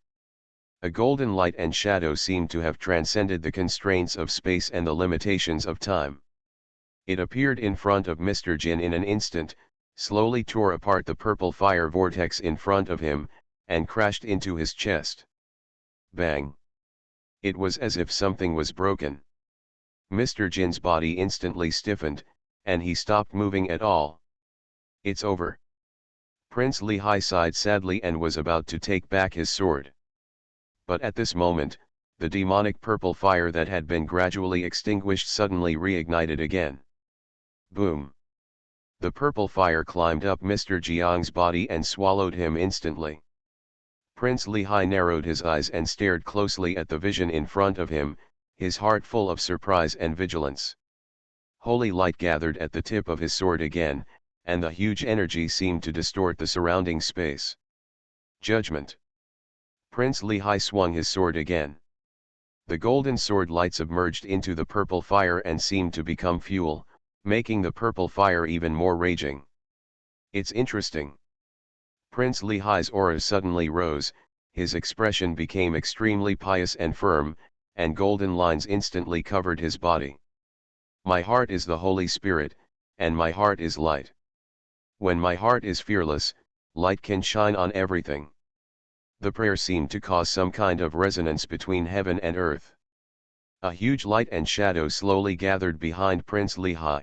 A golden light and shadow seemed to have transcended the constraints of space and the limitations of time. It appeared in front of Mr. Jin in an instant, slowly tore apart the purple fire vortex in front of him, and crashed into his chest. Bang! It was as if something was broken. Mr. Jin's body instantly stiffened, and he stopped moving at all. It's over. Prince Lehigh sighed sadly and was about to take back his sword. But at this moment, the demonic purple fire that had been gradually extinguished suddenly reignited again. Boom! The purple fire climbed up Mr. Jiang's body and swallowed him instantly. Prince Lehigh narrowed his eyes and stared closely at the vision in front of him, his heart full of surprise and vigilance. Holy light gathered at the tip of his sword again, and the huge energy seemed to distort the surrounding space. Judgment. Prince Lehigh swung his sword again. The golden sword light submerged into the purple fire and seemed to become fuel, making the purple fire even more raging. It's interesting. Prince Lehigh's aura suddenly rose, his expression became extremely pious and firm, and golden lines instantly covered his body. My heart is the Holy Spirit, and my heart is light. When my heart is fearless, light can shine on everything. The prayer seemed to cause some kind of resonance between heaven and earth. A huge light and shadow slowly gathered behind Prince Lehigh.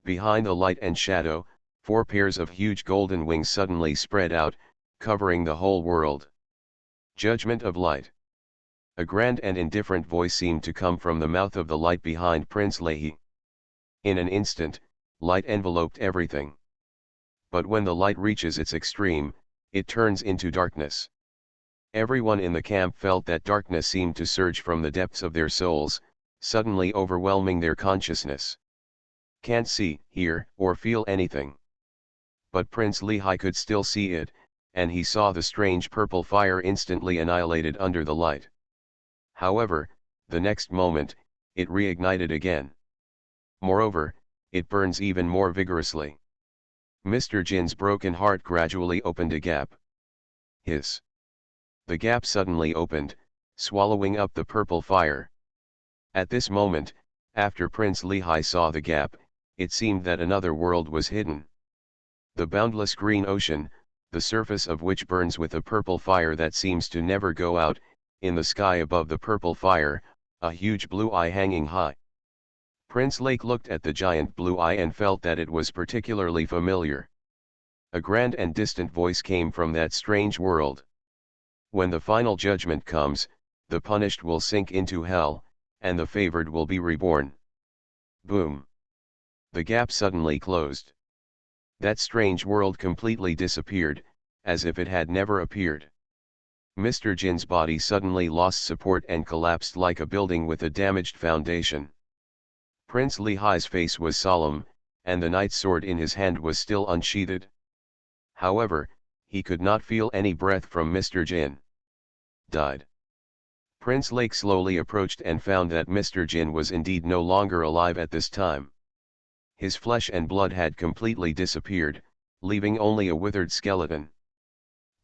Behind the light and shadow, 4 pairs of huge golden wings suddenly spread out, covering the whole world. Judgment of light. A grand and indifferent voice seemed to come from the mouth of the light behind Prince Lehigh. In an instant, light enveloped everything. But when the light reaches its extreme, it turns into darkness. Everyone in the camp felt that darkness seemed to surge from the depths of their souls, suddenly overwhelming their consciousness. Can't see, hear, or feel anything. But Prince Lehigh could still see it, and he saw the strange purple fire instantly annihilated under the light. However, the next moment, it reignited again. Moreover, it burns even more vigorously. Mr. Jin's broken heart gradually opened a gap. Hiss! The gap suddenly opened, swallowing up the purple fire. At this moment, after Prince Lehigh saw the gap, it seemed that another world was hidden. The boundless green ocean, the surface of which burns with a purple fire that seems to never go out, in the sky above the purple fire, a huge blue eye hanging high. Prince Lake looked at the giant blue eye and felt that it was particularly familiar. A grand and distant voice came from that strange world. When the final judgment comes, the punished will sink into hell, and the favored will be reborn. Boom! The gap suddenly closed. That strange world completely disappeared, as if it had never appeared. Mr. Jin's body suddenly lost support and collapsed like a building with a damaged foundation. Prince Lehigh's face was solemn, and the knight's sword in his hand was still unsheathed. However, he could not feel any breath from Mr. Jin. Died. Prince Lake slowly approached and found that Mr. Jin was indeed no longer alive at this time. His flesh and blood had completely disappeared, leaving only a withered skeleton.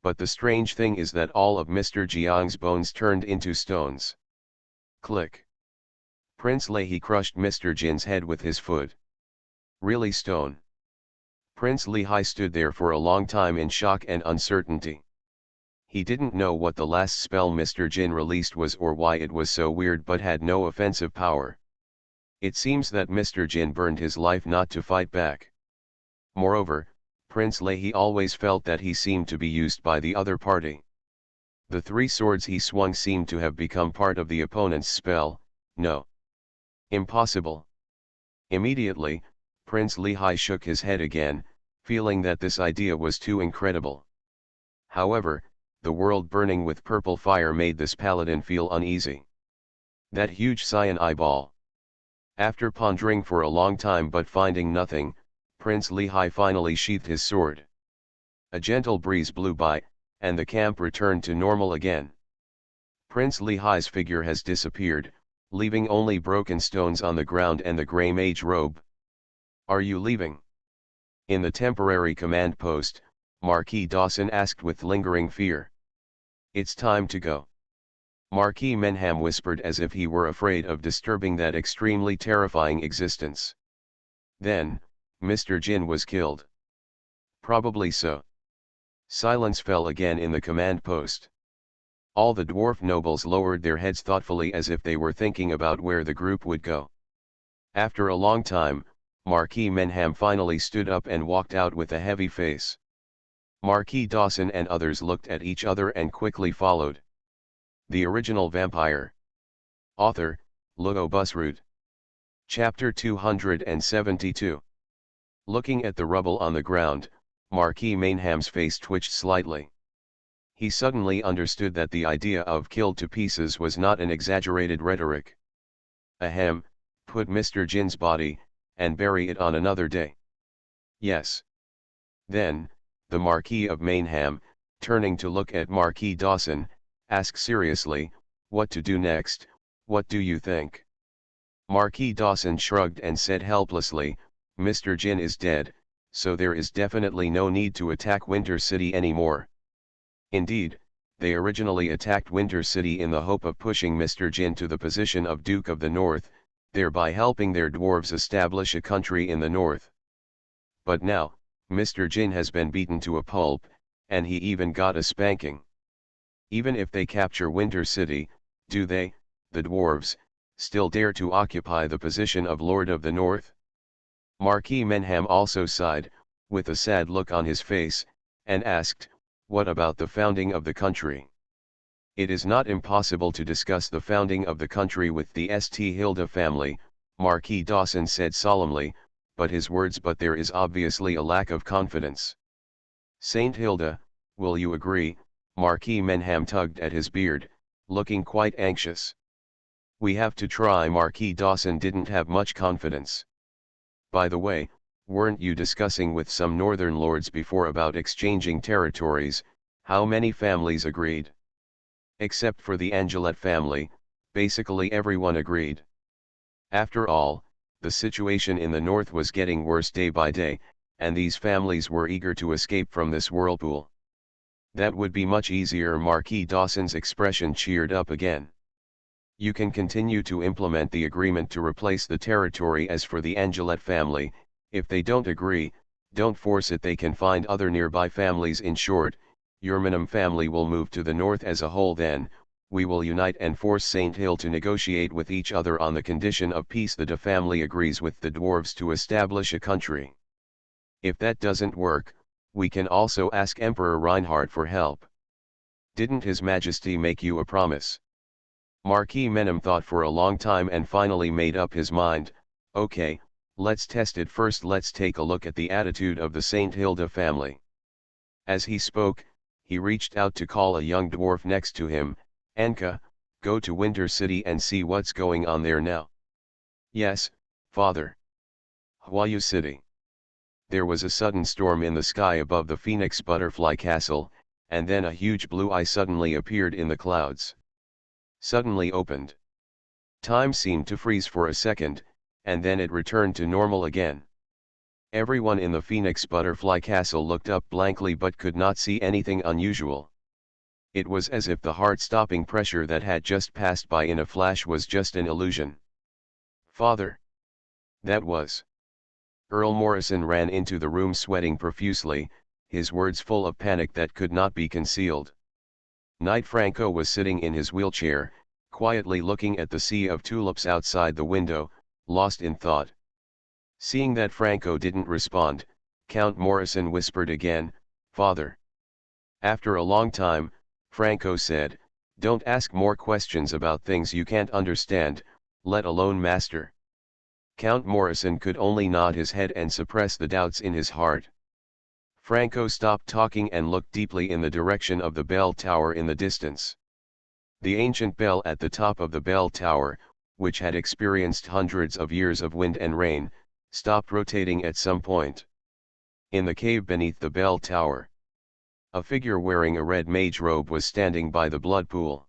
But the strange thing is that all of Mr. Jiang's bones turned into stones. Click. Prince Lehi crushed Mr. Jin's head with his foot. Really stone? Prince Lehigh stood there for a long time in shock and uncertainty. He didn't know what the last spell Mr. Jin released was or why it was so weird but had no offensive power. It seems that Mr. Jin burned his life not to fight back. Moreover, Prince Lehi always felt that he seemed to be used by the other party. The 3 swords he swung seemed to have become part of the opponent's spell. No. Impossible. Immediately, Prince Lehigh shook his head again, feeling that this idea was too incredible. However, the world burning with purple fire made this paladin feel uneasy. That huge cyan eyeball. After pondering for a long time but finding nothing, Prince Lehigh finally sheathed his sword. A gentle breeze blew by, and the camp returned to normal again. Prince Lehigh's figure has disappeared, leaving only broken stones on the ground and the grey mage robe. Are you leaving? In the temporary command post, Marquis Dawson asked with lingering fear. It's time to go. Marquis Menham whispered as if he were afraid of disturbing that extremely terrifying existence. Then, Mr. Jin was killed. Probably so. Silence fell again in the command post. All the dwarf nobles lowered their heads thoughtfully as if they were thinking about where the group would go. After a long time, Marquis Menham finally stood up and walked out with a heavy face. Marquis Dawson and others looked at each other and quickly followed. The Original Vampire. Author, Lugo Busroot. Chapter 272. Looking at the rubble on the ground, Marquis Menham's face twitched slightly. He suddenly understood that the idea of killed to pieces was not an exaggerated rhetoric. Ahem, put Mr. Jin's body, and bury it on another day. Yes. Then, the Marquis of Menham, turning to look at Marquis Dawson, asked seriously, what to do next, what do you think? Marquis Dawson shrugged and said helplessly, Mr. Jin is dead, so there is definitely no need to attack Winter City anymore. Indeed, they originally attacked Winter City in the hope of pushing Mr. Jin to the position of Duke of the North, thereby helping their dwarves establish a country in the north. But now, Mr. Jin has been beaten to a pulp, and he even got a spanking. Even if they capture Winter City, do they, the dwarves, still dare to occupy the position of Lord of the North? Marquis Menham also sighed, with a sad look on his face, and asked, what about the founding of the country? It is not impossible to discuss the founding of the country with the St. Hilda family, Marquis Dawson said solemnly, but there is obviously a lack of confidence. St. Hilda, will you agree? Marquis Menham tugged at his beard, looking quite anxious. We have to try. Marquis Dawson didn't have much confidence. By the way, weren't you discussing with some northern lords before about exchanging territories? How many families agreed? Except for the Angelet family, basically everyone agreed. After all, the situation in the north was getting worse day by day, and these families were eager to escape from this whirlpool. That would be much easier. Marquis Dawson's expression cheered up again. You can continue to implement the agreement to replace the territory. As for the Angelet family, if they don't agree, don't force it. They can find other nearby families. In short, European family will move to the north as a whole. Then, we will unite and force St. Hill to negotiate with each other on the condition of peace. The De family agrees with the dwarves to establish a country. If that doesn't work, we can also ask Emperor Reinhard for help. Didn't His Majesty make you a promise? Marquis Menham thought for a long time and finally made up his mind. Okay, let's test it first. Let's take a look at the attitude of the St. Hilda family. As he spoke, he reached out to call a young dwarf next to him. Anka, go to Winter City and see what's going on there now. Yes, father. Huayu City. There was a sudden storm in the sky above the Phoenix Butterfly Castle, and then a huge blue eye suddenly appeared in the clouds. Suddenly opened. Time seemed to freeze for a second, and then it returned to normal again. Everyone in the Phoenix Butterfly Castle looked up blankly but could not see anything unusual. It was as if the heart-stopping pressure that had just passed by in a flash was just an illusion. Father! That was. Earl Morrison ran into the room sweating profusely, his words full of panic that could not be concealed. Knight Franco was sitting in his wheelchair, quietly looking at the sea of tulips outside the window, lost in thought. Seeing that Franco didn't respond, Count Morrison whispered again, Father. After a long time, Franco said, don't ask more questions about things you can't understand, let alone master. Count Morrison could only nod his head and suppress the doubts in his heart. Franco stopped talking and looked deeply in the direction of the bell tower in the distance. The ancient bell at the top of the bell tower, which had experienced hundreds of years of wind and rain, stopped rotating at some point. In the cave beneath the bell tower, a figure wearing a red mage robe was standing by the blood pool.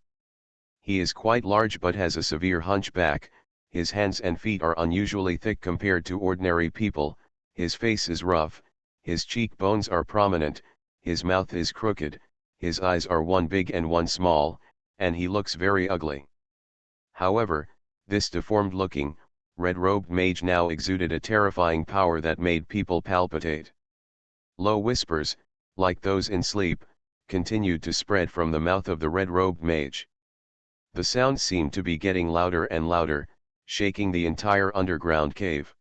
He is quite large but has a severe hunchback, his hands and feet are unusually thick compared to ordinary people, his face is rough, his cheekbones are prominent, his mouth is crooked, his eyes are one big and one small, and he looks very ugly. However, this deformed-looking, red-robed mage now exuded a terrifying power that made people palpitate. Low whispers, like those in sleep, continued to spread from the mouth of the red-robed mage. The sound seemed to be getting louder and louder, shaking the entire underground cave.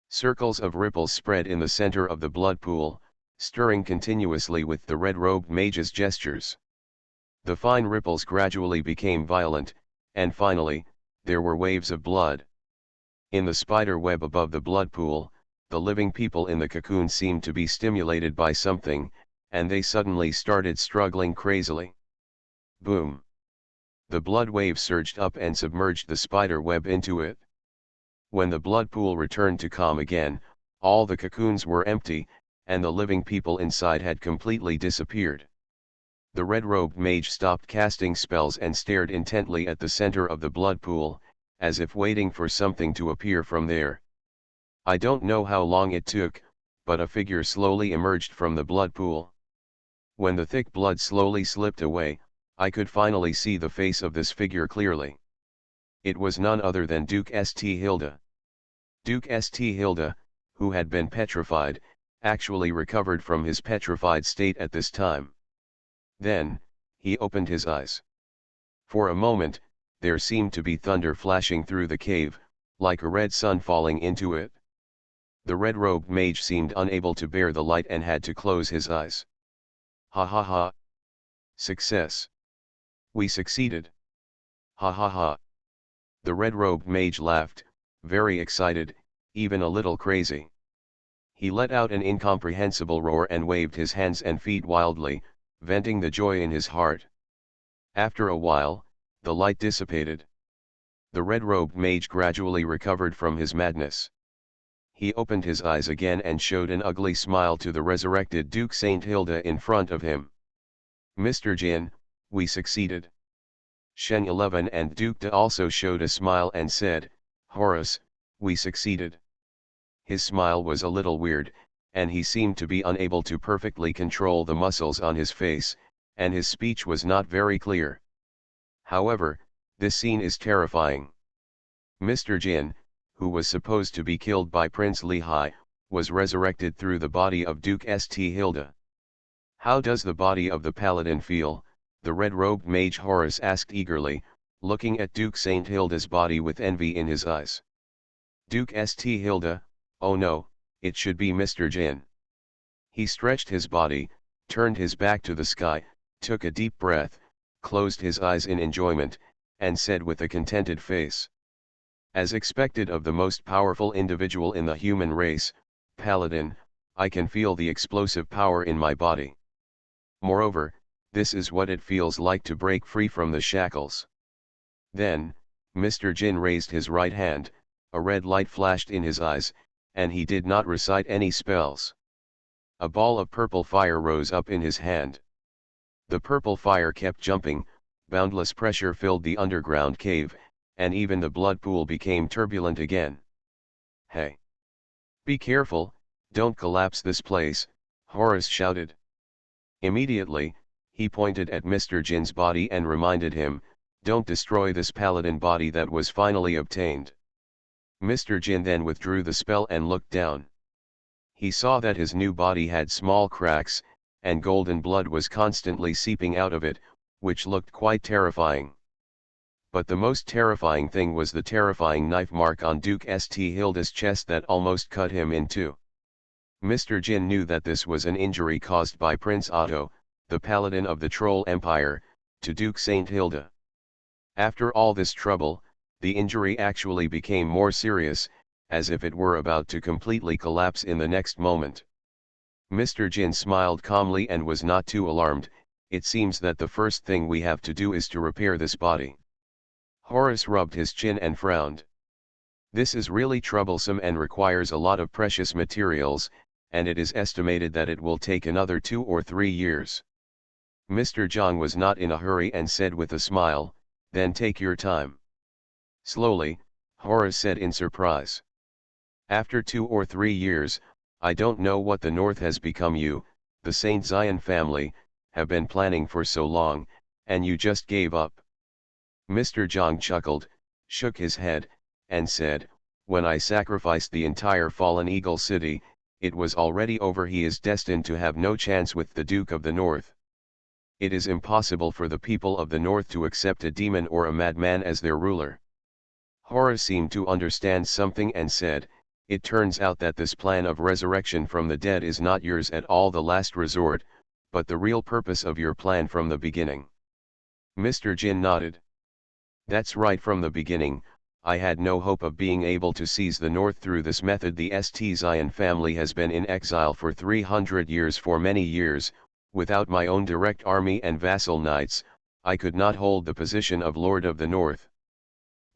Circles of ripples spread in the center of the blood pool, stirring continuously with the red-robed mage's gestures. The fine ripples gradually became violent, and finally, there were waves of blood. In the spider web above the blood pool, the living people in the cocoon seemed to be stimulated by something, and they suddenly started struggling crazily. Boom! The blood wave surged up and submerged the spider web into it. When the blood pool returned to calm again, all the cocoons were empty, and the living people inside had completely disappeared. The red-robed mage stopped casting spells and stared intently at the center of the blood pool, as if waiting for something to appear from there. I don't know how long it took, but a figure slowly emerged from the blood pool. When the thick blood slowly slipped away, I could finally see the face of this figure clearly. It was none other than Duke St. Hilda. Duke St. Hilda, who had been petrified, actually recovered from his petrified state at this time. Then, he opened his eyes. For a moment, there seemed to be thunder flashing through the cave, like a red sun falling into it. The red-robed mage seemed unable to bear the light and had to close his eyes. Ha ha ha! Success! We succeeded! Ha ha ha! The red-robed mage laughed, very excited, even a little crazy. He let out an incomprehensible roar and waved his hands and feet wildly, venting the joy in his heart. After a while, the light dissipated. The red-robed mage gradually recovered from his madness. He opened his eyes again and showed an ugly smile to the resurrected Duke St. Hilda in front of him. Mr. Jin, we succeeded. Shen 11 and Duke De also showed a smile and said, Horus, we succeeded. His smile was a little weird, and he seemed to be unable to perfectly control the muscles on his face, and his speech was not very clear. However, this scene is terrifying. Mr. Jin, who was supposed to be killed by Prince Lehigh, was resurrected through the body of Duke St. Hilda. How does the body of the paladin feel? The red-robed mage Horus asked eagerly, looking at Duke St. Hilda's body with envy in his eyes. Duke St. Hilda, oh no, it should be Mr. Jin. He stretched his body, turned his back to the sky, took a deep breath, closed his eyes in enjoyment, and said with a contented face. As expected of the most powerful individual in the human race, Paladin, I can feel the explosive power in my body. Moreover, this is what it feels like to break free from the shackles. Then, Mr. Jin raised his right hand, a red light flashed in his eyes, and he did not recite any spells. A ball of purple fire rose up in his hand. The purple fire kept jumping, boundless pressure filled the underground cave, and even the blood pool became turbulent again. Hey! Be careful, don't collapse this place, Horus shouted. Immediately, he pointed at Mr. Jin's body and reminded him, don't destroy this paladin body that was finally obtained. Mr. Jin then withdrew the spell and looked down. He saw that his new body had small cracks, and golden blood was constantly seeping out of it, which looked quite terrifying. But the most terrifying thing was the terrifying knife mark on Duke St. Hilda's chest that almost cut him in two. Mr. Jin knew that this was an injury caused by Prince Otto, the paladin of the Troll Empire, to Duke St. Hilda. After all this trouble, the injury actually became more serious, as if it were about to completely collapse in the next moment. Mr. Jin smiled calmly and was not too alarmed. It seems that the first thing we have to do is to repair this body. Horus rubbed his chin and frowned. This is really troublesome and requires a lot of precious materials, and it is estimated that it will take another 2 or 3 years. Mr. Zhang was not in a hurry and said with a smile, then take your time. Slowly, Horus said in surprise. After 2 or 3 years, I don't know what the North has become. You, the Saint Zion family, have been planning for so long, and you just gave up. Mr. Zhang chuckled, shook his head, and said, When I sacrificed the entire fallen eagle city, it was already over. He is destined to have no chance with the Duke of the North. It is impossible for the people of the North to accept a demon or a madman as their ruler." Horus seemed to understand something and said, "It turns out that this plan of resurrection from the dead is not yours at all, the last resort, but the real purpose of your plan from the beginning." Mr. Jin nodded. "That's right, from the beginning, I had no hope of being able to seize the North through this method. The Zion family has been in exile for 300 years. For many years, without my own direct army and vassal knights, I could not hold the position of Lord of the North.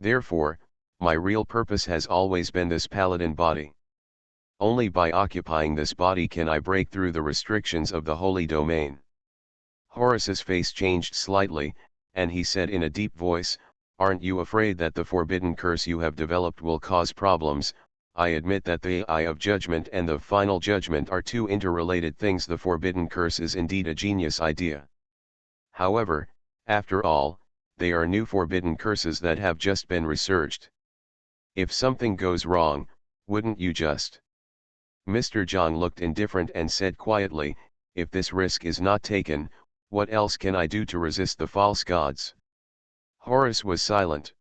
Therefore, my real purpose has always been this paladin body. Only by occupying this body can I break through the restrictions of the holy domain." Horus's face changed slightly, and he said in a deep voice, "Aren't you afraid that the forbidden curse you have developed will cause problems? I admit that the Eye of Judgment and the Final Judgment are two interrelated things. The forbidden curse is indeed a genius idea. However, after all, they are new forbidden curses that have just been researched. If something goes wrong, wouldn't you just—" Mr. Zhang looked indifferent and said quietly, "If this risk is not taken, what else can I do to resist the false gods?" Horus was silent.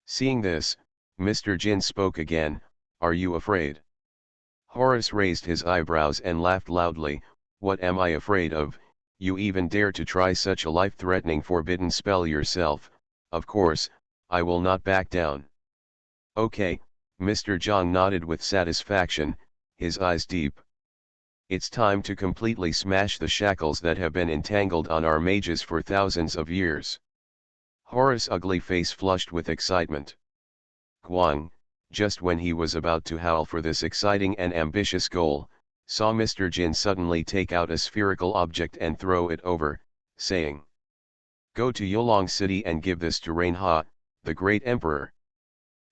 Seeing this, Mr. Jin spoke again, "Are you afraid?" Horus raised his eyebrows and laughed loudly. "What am I afraid of? You even dare to try such a life-threatening forbidden spell yourself. Of course, I will not back down." "Okay," Mr. Zhang nodded with satisfaction, his eyes deep. "It's time to completely smash the shackles that have been entangled on our mages for thousands of years." Horus' ugly face flushed with excitement. Kwang, just when he was about to howl for this exciting and ambitious goal, saw Mr. Jin suddenly take out a spherical object and throw it over, saying, "Go to Yolong City and give this to Reinha, the great emperor."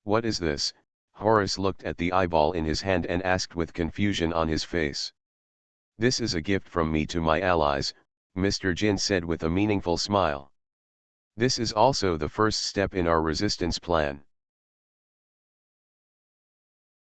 "What is this?" Horus looked at the eyeball in his hand and asked with confusion on his face. "This is a gift from me to my allies," Mr. Jin said with a meaningful smile. "This is also the first step in our resistance plan."